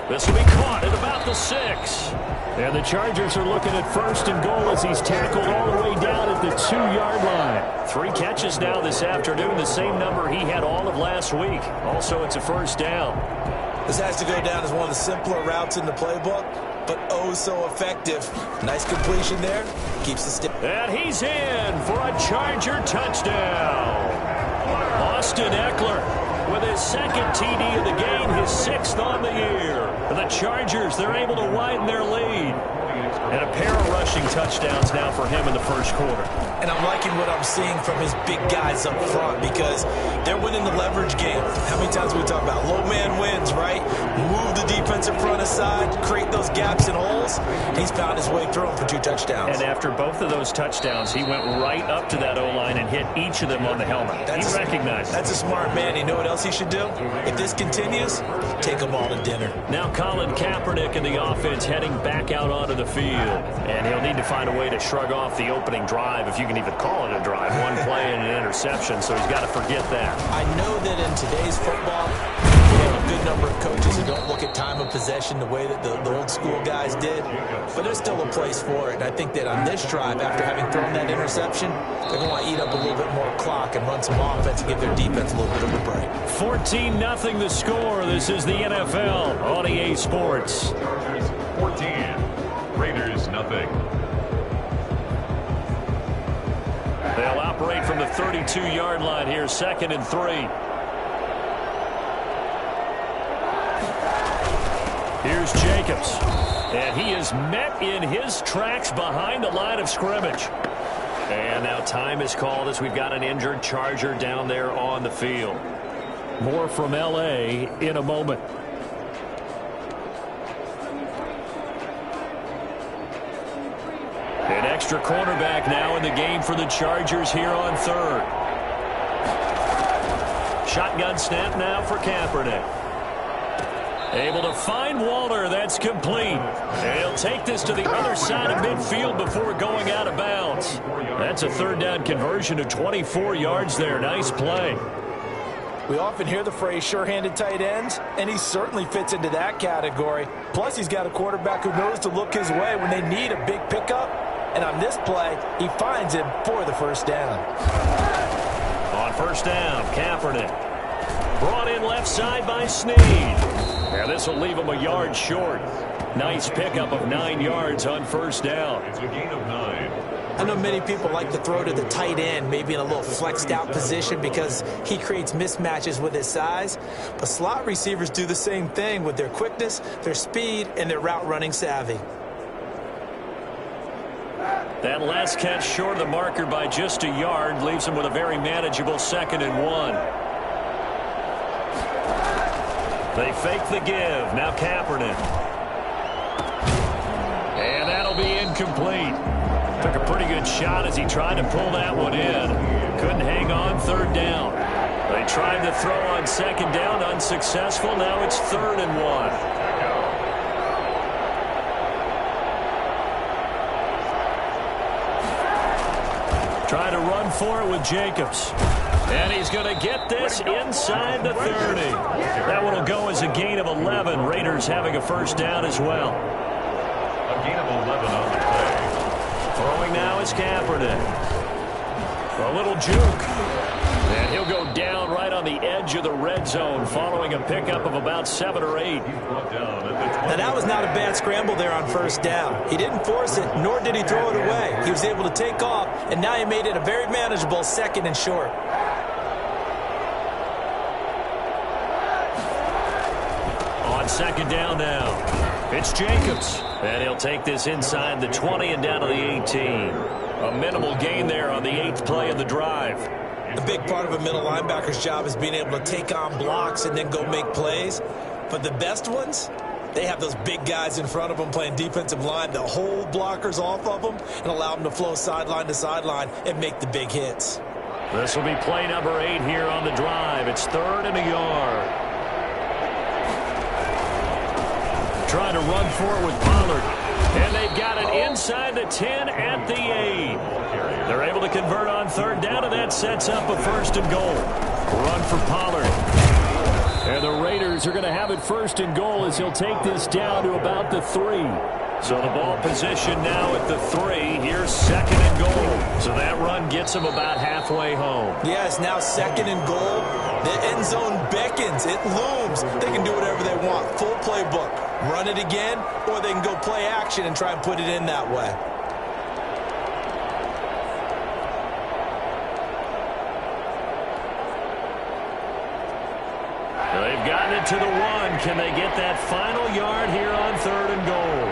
This will be caught at about the 6. And the Chargers are looking at 1st and goal as he's tackled all the way down at the 2-yard line. 3 catches now this afternoon, the same number he had all of last week. Also, it's a 1st down. This has to go down as one of the simpler routes in the playbook, but oh so effective. Nice completion there. Keeps the stick. And he's in for a Charger touchdown. Austin Eckler with his 2nd TD of the game, his 6th on the year. The Chargers, they're able to widen their lead. And a pair of rushing touchdowns now for him in the 1st quarter. And I'm liking what I'm seeing from his big guys up front because they're winning the leverage game. How many times we talk about low man wins, right? Move the defensive front aside, create those gaps and holes. He's found his way through them for 2 touchdowns. And after both of those touchdowns, he went right up to that O-line and hit each of them on the helmet. He recognized. That's a smart man. You know what else he should do? If this continues, take them all to dinner. Now Colin Kaepernick in the offense heading back out onto the field. And he'll need to find a way to shrug off the opening drive, if you can even call it a drive. 1 play and an interception, so he's got to forget that. I know that in today's football, we have a good number of coaches who don't look at time of possession the way that the old school guys did, but there's still a place for it. And I think that on this drive, after having thrown that interception, they're going to want to eat up a little bit more clock and run some offense and give their defense a little bit of a break. 14-0 the score. This is the NFL on EA Sports. 14. Raiders, nothing. They'll operate from the 32-yard line here, 2nd and 3. Here's Jacobs. And he is met in his tracks behind the line of scrimmage. And now time is called as we've got an injured Charger down there on the field. More from L.A. in a moment. An extra cornerback now in the game for the Chargers here on 3rd. Shotgun snap now for Kaepernick. Able to find Waller. That's complete. And he'll take this to the other side of midfield before going out of bounds. That's a 3rd down conversion of 24 yards there. Nice play. We often hear the phrase sure-handed tight ends, and he certainly fits into that category. Plus, he's got a quarterback who knows to look his way when they need a big pickup. And on this play, he finds him for the 1st down. On 1st down, Kaepernick. Brought in left side by Snead. And this will leave him a yard short. Nice pickup of 9 yards on 1st down. It's a gain of 9. I know many people like to throw to the tight end, maybe in a little flexed out position because he creates mismatches with his size. But slot receivers do the same thing with their quickness, their speed, and their route running savvy. That last catch short of the marker by just a yard leaves him with a very manageable 2nd and 1. They fake the give. Now Kaepernick. And that'll be incomplete. Took a pretty good shot as he tried to pull that one in. Couldn't hang on 3rd down. They tried to throw on 2nd down, unsuccessful. Now it's 3rd and 1. Try to run for it with Jacobs. And he's going to get this inside the 30. That one will go as a gain of 11. Raiders having a 1st down as well. A gain of 11 on the play. Throwing now is Kaepernick. A little juke. And he'll go down right on the edge of the red zone following a pickup of about 7 or 8. Now, that was not a bad scramble there on 1st down. He didn't force it, nor did he throw it away. He was able to take off, and now he made it a very manageable 2nd and short. On 2nd down now, it's Jacobs. And he'll take this inside the 20 and down to the 18. A minimal gain there on the 8th play of the drive. A big part of a middle linebacker's job is being able to take on blocks and then go make plays. But the best ones, They have those big guys in front of them playing defensive line to hold blockers off of them and allow them to flow sideline to sideline and make the big hits. This will be play number 8 here on the drive. It's 3rd and a yard. Trying to run for it with Pollard. And they've got it inside the 10 at the 8. They're able to convert on 3rd down, and that sets up a 1st and goal. Run for Pollard. And the Raiders are going to have it 1st and goal as he'll take this down to about the 3. So the ball position now at the 3. Here's 2nd and goal. So that run gets them about halfway home. Yeah, it's now 2nd and goal. The end zone beckons. It looms. They can do whatever they want. Full playbook. Run it again, or they can go play action and try and put it in that way. They've gotten it to the 1. Can they get that final yard here on 3rd and goal?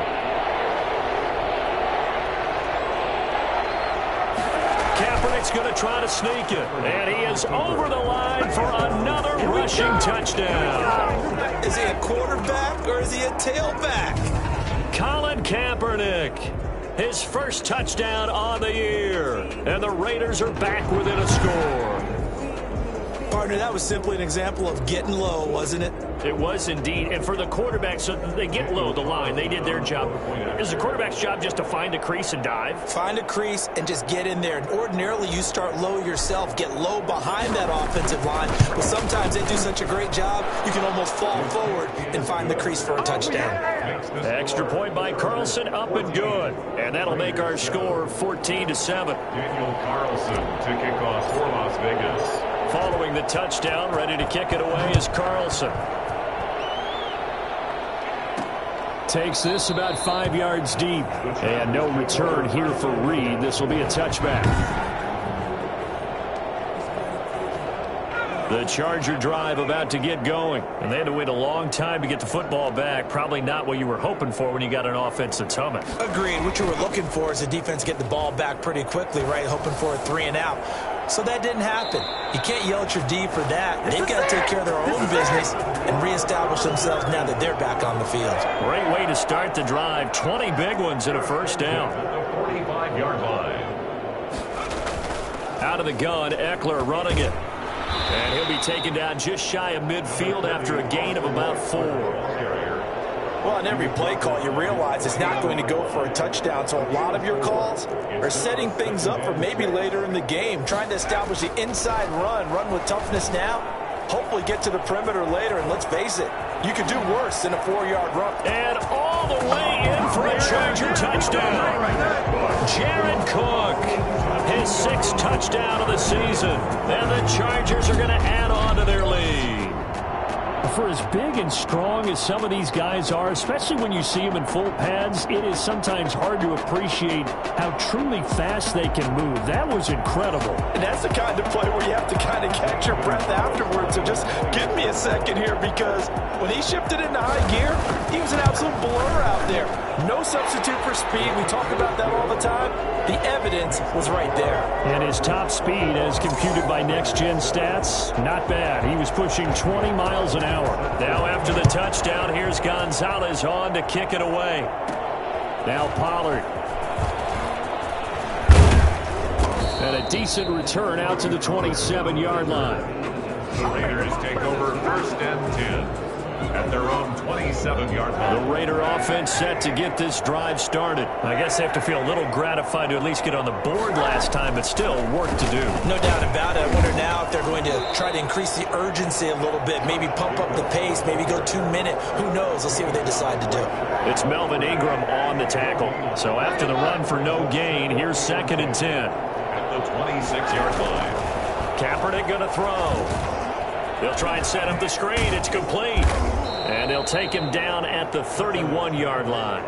Kaepernick's going to try to sneak it. And he is over the line for another rushing touchdown. Is he a quarterback or is he a tailback? Colin Kaepernick, his first touchdown on the year. And the Raiders are back within a score. Partner, that was simply an example of getting low, wasn't it? It was indeed. And for the quarterback, so they get low the line. They did their job. Is the quarterback's job just to find a crease and dive? Find a crease and just get in there. And ordinarily, you start low yourself, get low behind that offensive line. But sometimes they do such a great job, you can almost fall forward and find the crease for a touchdown. Extra point by Carlson, up and good. And that'll make our score 14-7. Daniel Carlson to kick off for Las Vegas. Following the touchdown, ready to kick it away is Carlson. Takes this about 5 yards deep. And no return here for Reed. This will be a touchback. The Charger drive about to get going. And they had to wait a long time to get the football back. Probably not what you were hoping for when you got an offense that's humming. Agreed. What you were looking for is the defense get the ball back pretty quickly, right? Hoping for a 3 and out. So that didn't happen. You can't yell at your D for that. They've got to take care of their own business and reestablish themselves now that they're back on the field. Great way to start the drive. 20 big ones and a 1st down. The 45-yard line. Out of the gun, Eckler running it. And he'll be taken down just shy of midfield after a gain of about 4. Well, on every play call, you realize it's not going to go for a touchdown. So a lot of your calls are setting things up for maybe later in the game, trying to establish the inside run with toughness now, hopefully get to the perimeter later. And let's face it, you could do worse than a 4-yard run. And all the way in for a Charger touchdown. Jared Cook, his 6th touchdown of the season. And the Chargers are going to add on to their lead. For as big and strong as some of these guys are, especially when you see them in full pads, it is sometimes hard to appreciate how truly fast they can move. That was incredible. And that's the kind of play where you have to kind of catch your breath afterwards. So just give me a second here, because when he shifted into high gear, he was an absolute blur out there. No substitute for speed. We talk about that all the time. The evidence was right there. And his top speed, as computed by Next Gen Stats, not bad. He was pushing 20 miles an hour. Now after the touchdown, here's Gonzalez on to kick it away. Now Pollard. And a decent return out to the 27-yard line. The Raiders take over 1st and 10. At their own 27-yard line. The Raider offense set to get this drive started. I guess they have to feel a little gratified to at least get on the board last time, but still work to do. No doubt about it. I wonder now if they're going to try to increase the urgency a little bit, maybe pump up the pace, maybe go 2-minute. Who knows? Let's see what they decide to do. It's Melvin Ingram on the tackle. So after the run for no gain, here's 2nd and 10. At the 26-yard line. Kaepernick going to throw. They'll try and set up the screen. It's complete. And they'll take him down at the 31-yard line.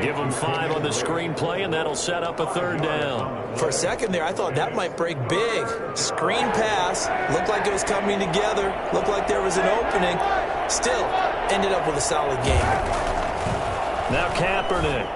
Give him 5 on the screen play, and that'll set up a 3rd down. For a second there, I thought that might break big. Screen pass. Looked like it was coming together. Looked like there was an opening. Still, ended up with a solid game. Now Kaepernick.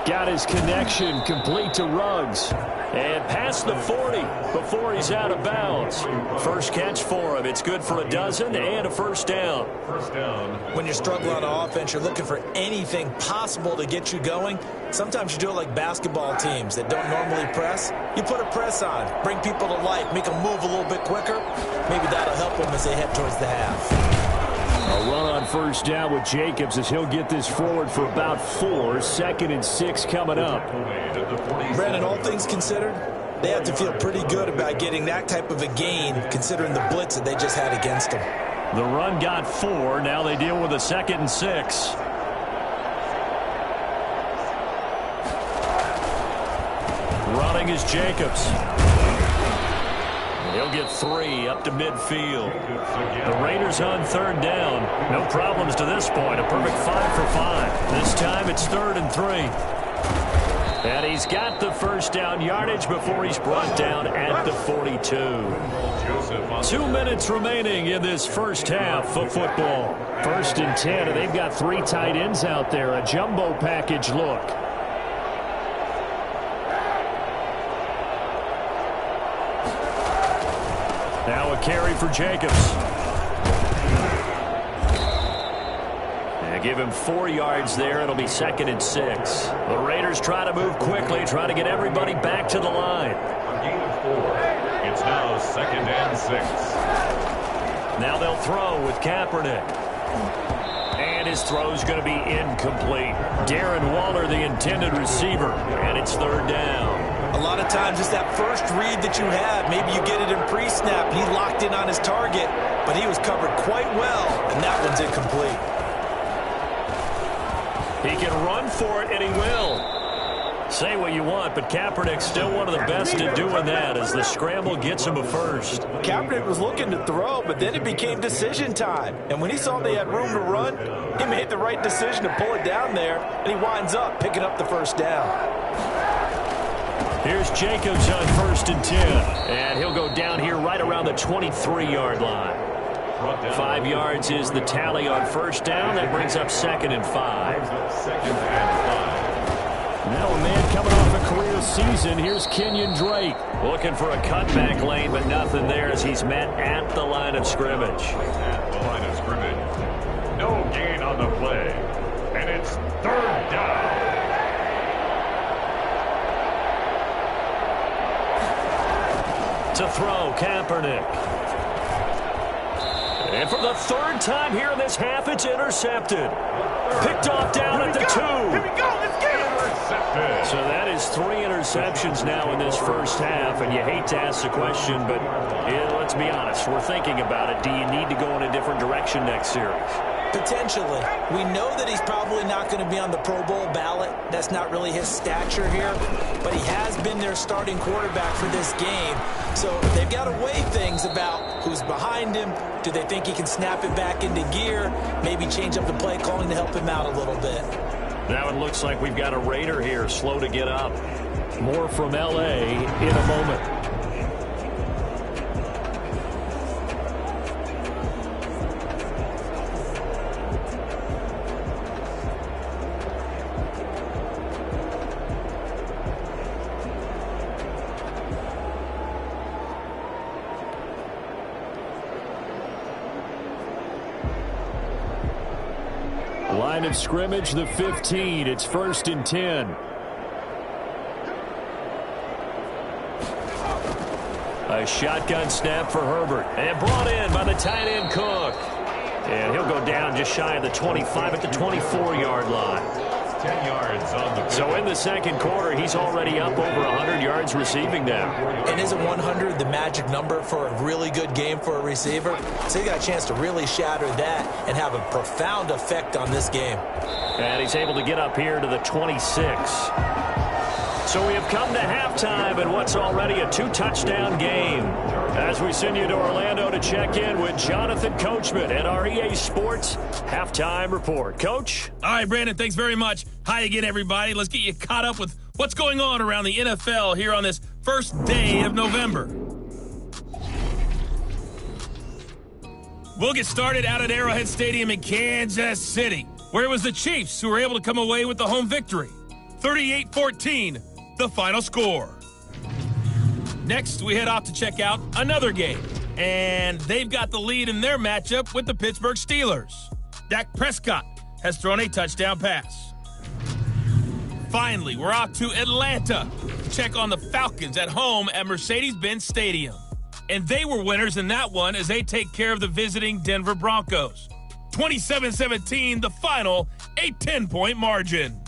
Got his connection complete to Ruggs. And past the 40 before he's out of bounds. First catch for him. It's good for a dozen and a first down. First down. When you're struggling on offense, you're looking for anything possible to get you going. Sometimes you do it like basketball teams that don't normally press. You put a press on, bring people to life, make them move a little bit quicker. Maybe that'll help them as they head towards the half. A run on first down with Jacobs as he'll get this forward for about 4. 2nd and 6 coming up. Brandon, all things considered, they have to feel pretty good about getting that type of a gain considering the blitz that they just had against them. The run got 4. Now they deal with a 2nd and 6. Running is Jacobs. He'll get 3 up to midfield. The Raiders on 3rd down. No problems to this point. A perfect 5 for 5. This time it's 3rd and 3. And he's got the first down yardage before he's brought down at the 42. 2 minutes remaining in this first half of football. 1st and 10, and they've got 3 tight ends out there. A jumbo package look. Now a carry for Jacobs. And give him 4 yards there. It'll be 2nd and 6. The Raiders try to move quickly, try to get everybody back to the line. A gain of 4. It's now 2nd and 6. Now they'll throw with Kaepernick. And his throw's going to be incomplete. Darren Waller, the intended receiver, and it's 3rd down. A lot of times it's that first read that you have. Maybe you get it in pre-snap. He locked in on his target, but he was covered quite well, and that one's incomplete. He can run for it, and he will. Say what you want, but Kaepernick's still one of the best at doing that as the scramble gets him a first. Kaepernick was looking to throw, but then it became decision time. And when he saw they had room to run, he made the right decision to pull it down there, and he winds up picking up the first down. Here's Jacobs on 1st and 10. And he'll go down here right around the 23-yard line. 5 yards is the tally on first down. That brings up 2nd and 5. Now a man coming off a career season. Here's Kenyon Drake. Looking for a cutback lane, but nothing there as he's met at the line of scrimmage. At the line of scrimmage. No gain on the play. And it's 3rd down. To throw, Kaepernick. And for the 3rd time here in this half, it's intercepted. Picked off down at the 2. Here we go. Let's get it. Intercepted. So that is 3 interceptions now in this first half, and you hate to ask the question, but let's be honest. We're thinking about it. Do you need to go in a different direction next series? Potentially. We know that he's probably not going to be on the Pro Bowl ballot. That's not really his stature here. But he has been their starting quarterback for this game. So they've got to weigh things about who's behind him. Do they think he can snap it back into gear? Maybe change up the play calling to help him out a little bit. Now it looks like we've got a Raider here slow to get up. More from L.A. in a moment. Line of scrimmage, the 15. It's 1st and 10. A shotgun snap for Herbert. And brought in by the tight end Cook. And he'll go down just shy of the 25 at the 24-yard line. 10 yards on the field. So in the 2nd quarter, he's already up over 100 yards receiving now. And isn't 100 the magic number for a really good game for a receiver? So he got a chance to really shatter that and have a profound effect on this game. And he's able to get up here to the 26. So we have come to halftime in what's already a 2-touchdown game. As we send you to Orlando to check in with Jonathan Coachman at our EA Sports Halftime Report. Coach? All right, Brandon, thanks very much. Hi again, everybody. Let's get you caught up with what's going on around the NFL here on this first day of November. We'll get started out at Arrowhead Stadium in Kansas City, where it was the Chiefs who were able to come away with the home victory. 38-14, the final score. Next, we head off to check out another game. And they've got the lead in their matchup with the Pittsburgh Steelers. Dak Prescott has thrown a touchdown pass. Finally, we're off to Atlanta to check on the Falcons at home at Mercedes-Benz Stadium. And they were winners in that one as they take care of the visiting Denver Broncos. 27-17, the final, a 10-point margin.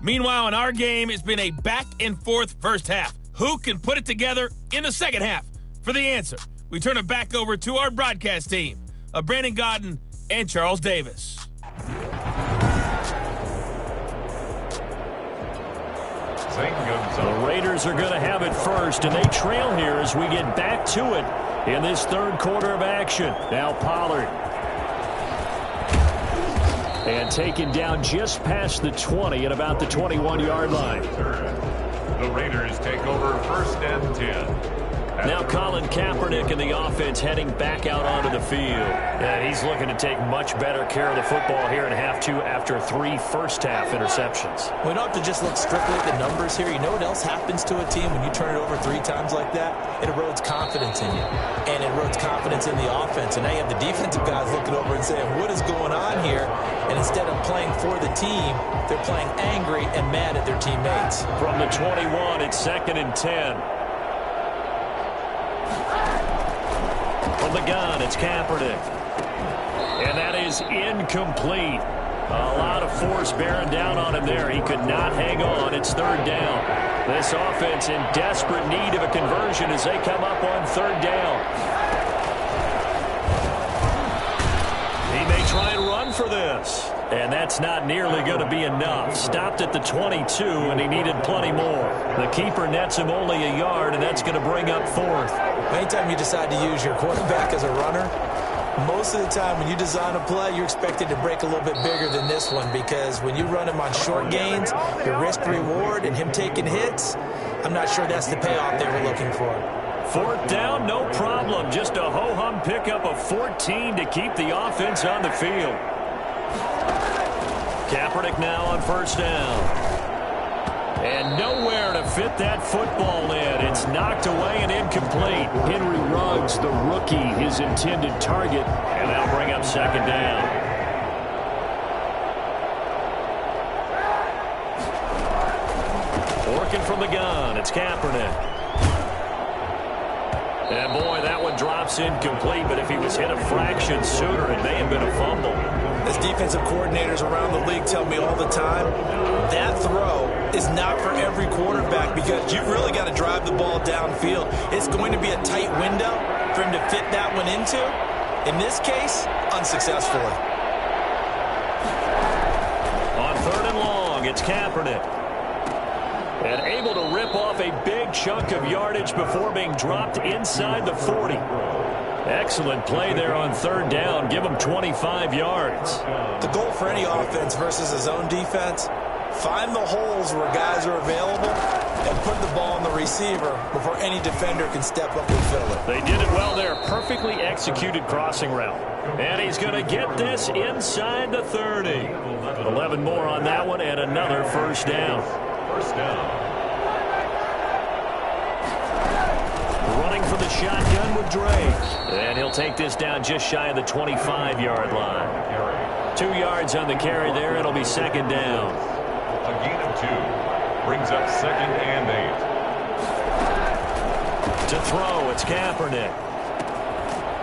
Meanwhile, in our game, it's been a back-and-forth first half. Who can put it together in the second half? For the answer, we turn it back over to our broadcast team of Brandon Godden and Charles Davis. The Raiders are going to have it first, and they trail here as we get back to it in this third quarter of action. Now Pollard. And taken down just past the 20 at about the 21-yard line. The Raiders take over first and 10. Now Colin Kaepernick in the offense heading back out onto the field. And he's looking to take much better care of the football here in half two after 3 first-half interceptions. We don't have to just look strictly at the numbers here. You know what else happens to a team when you turn it over 3 times like that? It erodes confidence in you. And it erodes confidence in the offense. And now you have the defensive guys looking over and saying, what is going on here? And instead of playing for the team, they're playing angry and mad at their teammates. From the 21, it's 2nd and 10. From the gun, it's Kaepernick. And that is incomplete. A lot of force bearing down on him there. He could not hang on. It's 3rd down. This offense in desperate need of a conversion as they come up on 3rd down. He may try and run for this. And that's not nearly going to be enough. Stopped at the 22, and he needed plenty more. The keeper nets him only a yard, and that's going to bring up 4th. Anytime you decide to use your quarterback as a runner, most of the time when you design a play, you're expected to break a little bit bigger than this one, because when you run him on short gains, the risk-reward and him taking hits, I'm not sure that's the payoff they were looking for. 4th down, no problem. Just a ho-hum pickup of 14 to keep the offense on the field. Kaepernick now on 1st down. And nowhere to fit that football in. It's knocked away and incomplete. Henry Ruggs, the rookie, his intended target. And that'll bring up 2nd down. Working from the gun, it's Kaepernick. And boy, that one drops incomplete, but if he was hit a fraction sooner, it may have been a fumble. As defensive coordinators around the league tell me all the time, that throw is not for every quarterback because you've really got to drive the ball downfield. It's going to be a tight window for him to fit that one into. In this case, unsuccessfully. On 3rd and long, it's Kaepernick. And able to rip off a big chunk of yardage before being dropped inside the 40. Excellent play there on 3rd down. Give him 25 yards. The goal for any offense versus his own defense, find the holes where guys are available and put the ball on the receiver before any defender can step up and fill it. They did it well there. Perfectly executed crossing route. And he's going to get this inside the 30. 11 more on that one and another 1st down. 1st down. Running for the shotgun with Drake. And he'll take this down just shy of the 25-yard line. 2 yards on the carry there. It'll be 2nd down. A gain of 2. Brings up 2nd and 8. To throw, it's Kaepernick.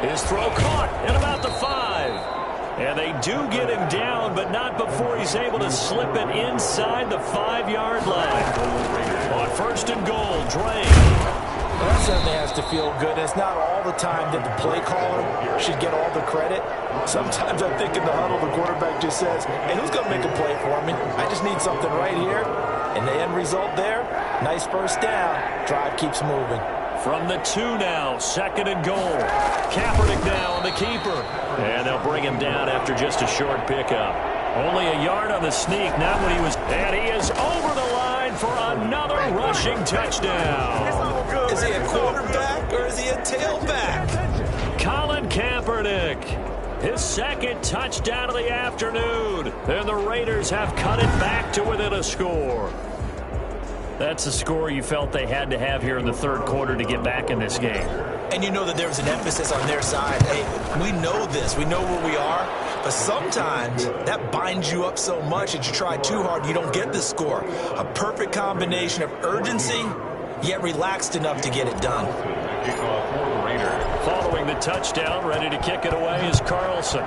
His throw caught at about the 5. And they do get him down, but not before he's able to slip it inside the 5-yard line. On 1st and goal, Drake. Well, that certainly has to feel good. It's not all the time that the play caller should get all the credit. Sometimes I think in the huddle, the quarterback just says, hey, who's going to make a play for me? I just need something right here. And the end result there, nice 1st down. Drive keeps moving. From the 2 now, 2nd and goal. Kaepernick now on the keeper. And they'll bring him down after just a short pickup. Only a yard on the sneak, not when he was. And he is over the line for another rushing touchdown. Is he a quarterback or is he a tailback? Colin Kaepernick. his second touchdown of the afternoon. And the Raiders have cut it back to within a score. That's the score you felt they had to have here in the third quarter to get back in this game. And you know that there was an emphasis on their side. Hey, we know this. We know where we are. But sometimes that binds you up so much that you try too hard, you don't get the score. A perfect combination of urgency, yet relaxed enough to get it done. Following the touchdown, ready to kick it away is Carlson.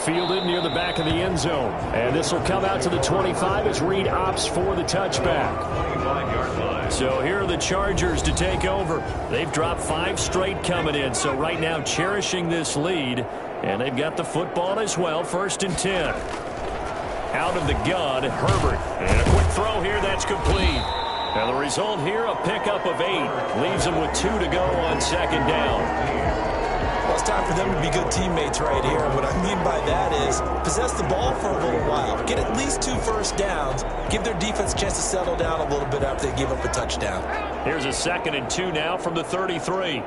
Fielded near the back of the end zone. And this will come out to the 25 as Reed opts for the touchback. So here are the Chargers to take over. They've dropped 5 straight coming in, so right now cherishing this lead. And they've got the football as well, 1st and 10. Out of the gun, Herbert. And a quick throw here, that's complete. And the result here, a pickup of 8. Leaves them with 2 to go on 2nd down. Well, it's time for them to be good teammates right here. What I mean by that is possess the ball for a little while. Get at least 2 first downs. Give their defense a chance to settle down a little bit after they give up a touchdown. Here's a 2nd and 2 now from the 33.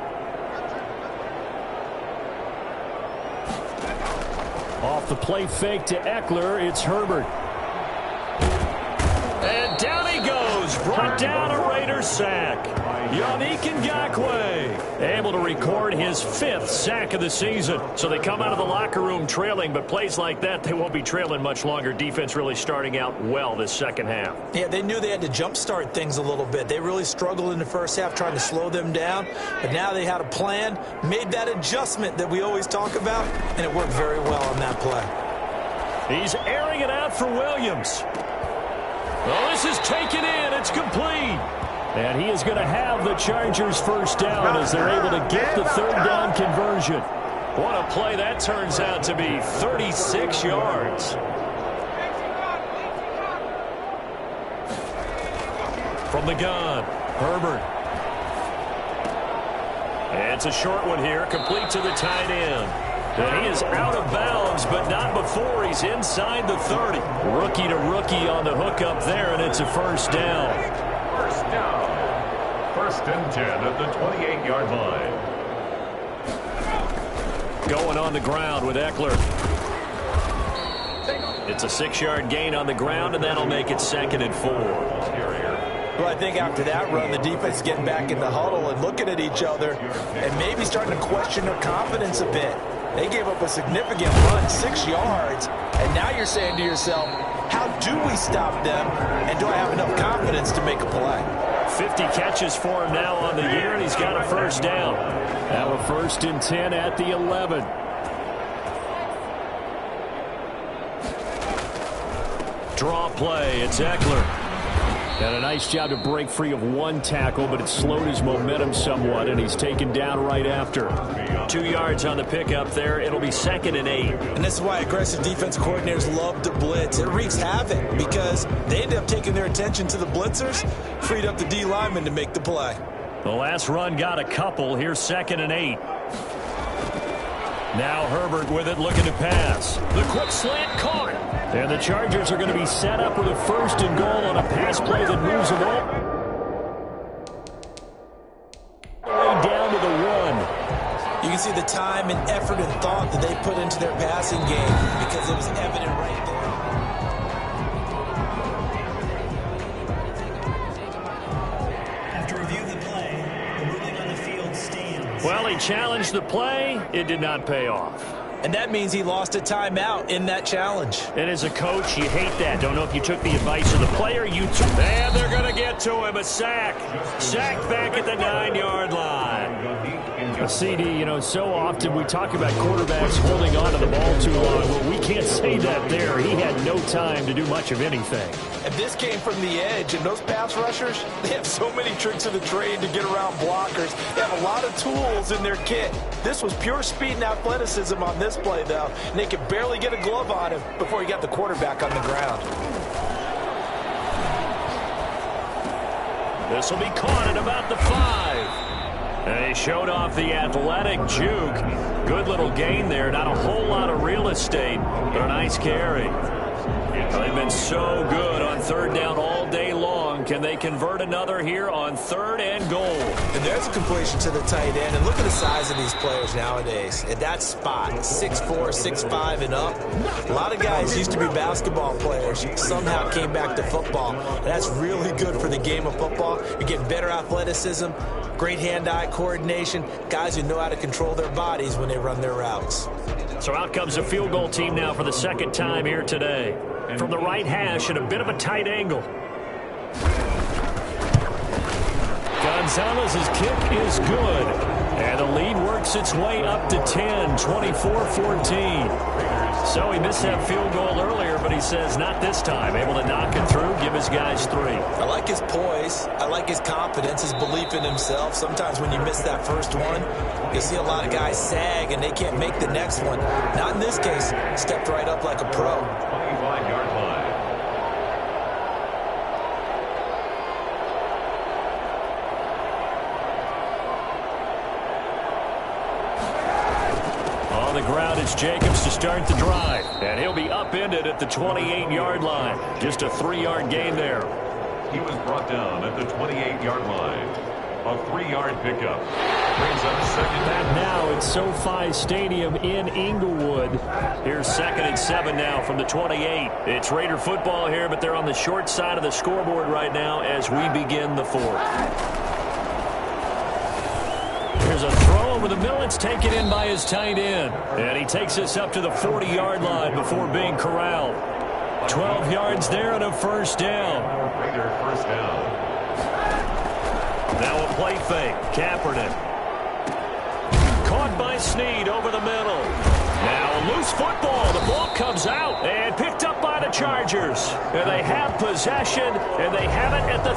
Off the play fake to Eckler, it's Herbert. And down he goes. Brought down a Raiders sack. Yannick Ngakoue able to record his 5th sack of the season. So they come out of the locker room trailing, but plays like that, they won't be trailing much longer. Defense really starting out well this second half. Yeah, they knew they had to jumpstart things a little bit. They really struggled in the first half trying to slow them down, but now they had a plan, made that adjustment that we always talk about, and it worked very well on that play. He's airing it out for Williams. Well, this is taken in. It's complete. And he is going to have the Chargers first down as they're able to get the 3rd down conversion. What a play that turns out to be. 36 yards. From the gun, Herbert. It's a short one here, complete to the tight end. And he is out of bounds, but not before he's inside the 30. Rookie to rookie on the hookup there, and it's a first down. First down. 1st and 10 at the 28-yard line. Going on the ground with Eckler. It's a 6-yard gain on the ground, and that'll make it 2nd and 4. Well, I think after that run, the defense is getting back in the huddle and looking at each other and maybe starting to question their confidence a bit. They gave up a significant run, 6 yards, and now you're saying to yourself, how do we stop them, and do I have enough confidence to make a play? 50 catches for him now on the year, and he's got a first down. Now a 1st and 10 at the 11. Draw play, it's Eckler. And a nice job to break free of 1 tackle, but it slowed his momentum somewhat, and he's taken down right after. 2 yards on the pickup there. It'll be 2nd and 8. And this is why aggressive defense coordinators love to blitz. It wreaks havoc because they end up taking their attention to the blitzers, freed up the D lineman to make the play. The last run got a couple. Here's 2nd and 8. Now Herbert with it, looking to pass. The quick slant caught. And the Chargers are going to be set up with a 1st and goal on a pass play that moves them all the way down to the 1. You can see the time and effort and thought that they put into their passing game because it was evident right there. After review of the play, the ruling on the field stands. Well, he challenged the play. It did not pay off. And that means he lost a timeout in that challenge. And as a coach, you hate that. Don't know if you took the advice of the player. You took. And they're going to get to him. A sack. Sacked back at the 9-yard line. A CD, you know, so often we talk about quarterbacks holding on to the ball too long. Well, we can't say that there. He had no time to do much of anything. And this came from the edge, and those pass rushers, they have so many tricks of the trade to get around blockers. They have a lot of tools in their kit. This was pure speed and athleticism on this play, though, and they could barely get a glove on him before he got the quarterback on the ground. This will be caught at about the 5. And he showed off the athletic juke. Good little gain there. Not a whole lot of real estate, but a nice carry. They've been so good on 3rd down all day long. Can they convert another here on 3rd and goal? And there's a completion to the tight end. And look at the size of these players nowadays. At that spot, 6'4", 6'5", and up. A lot of guys used to be basketball players, somehow came back to football. And that's really good for the game of football. You're getting better athleticism, great hand-eye coordination, guys who know how to control their bodies when they run their routes. So out comes a field goal team now for the second time here today. From the right hash at a bit of a tight angle. Gonzalez's kick is good. And the lead works its way up to 10, 24-14. So he missed that field goal earlier, but he says not this time. Able to knock it through, give his guys 3. I like his poise. I like his confidence, his belief in himself. Sometimes when you miss that first one, you see a lot of guys sag and they can't make the next one. Not in this case. Stepped right up like a pro. 25-yard line. On the ground, it's Jacobs to start the drive. And he'll be upended at the 28-yard line. Just a 3-yard gain there. He was brought down at the 28-yard line. A 3-yard pickup. Brings up second down. Now it's SoFi Stadium in Inglewood. Here's 2nd and 7 now from the 28. It's Raider football here, but they're on the short side of the scoreboard right now as we begin the 4th. Here's a throw over the middle. It's taken in by his tight end. And he takes us up to the 40-yard line before being corralled. 12 yards there and a first down. Raider first down. Now a play fake. Kaepernick. Caught by Snead over the middle. Now a loose football. The ball comes out and picked up by the Chargers. And they have possession, and they have it at the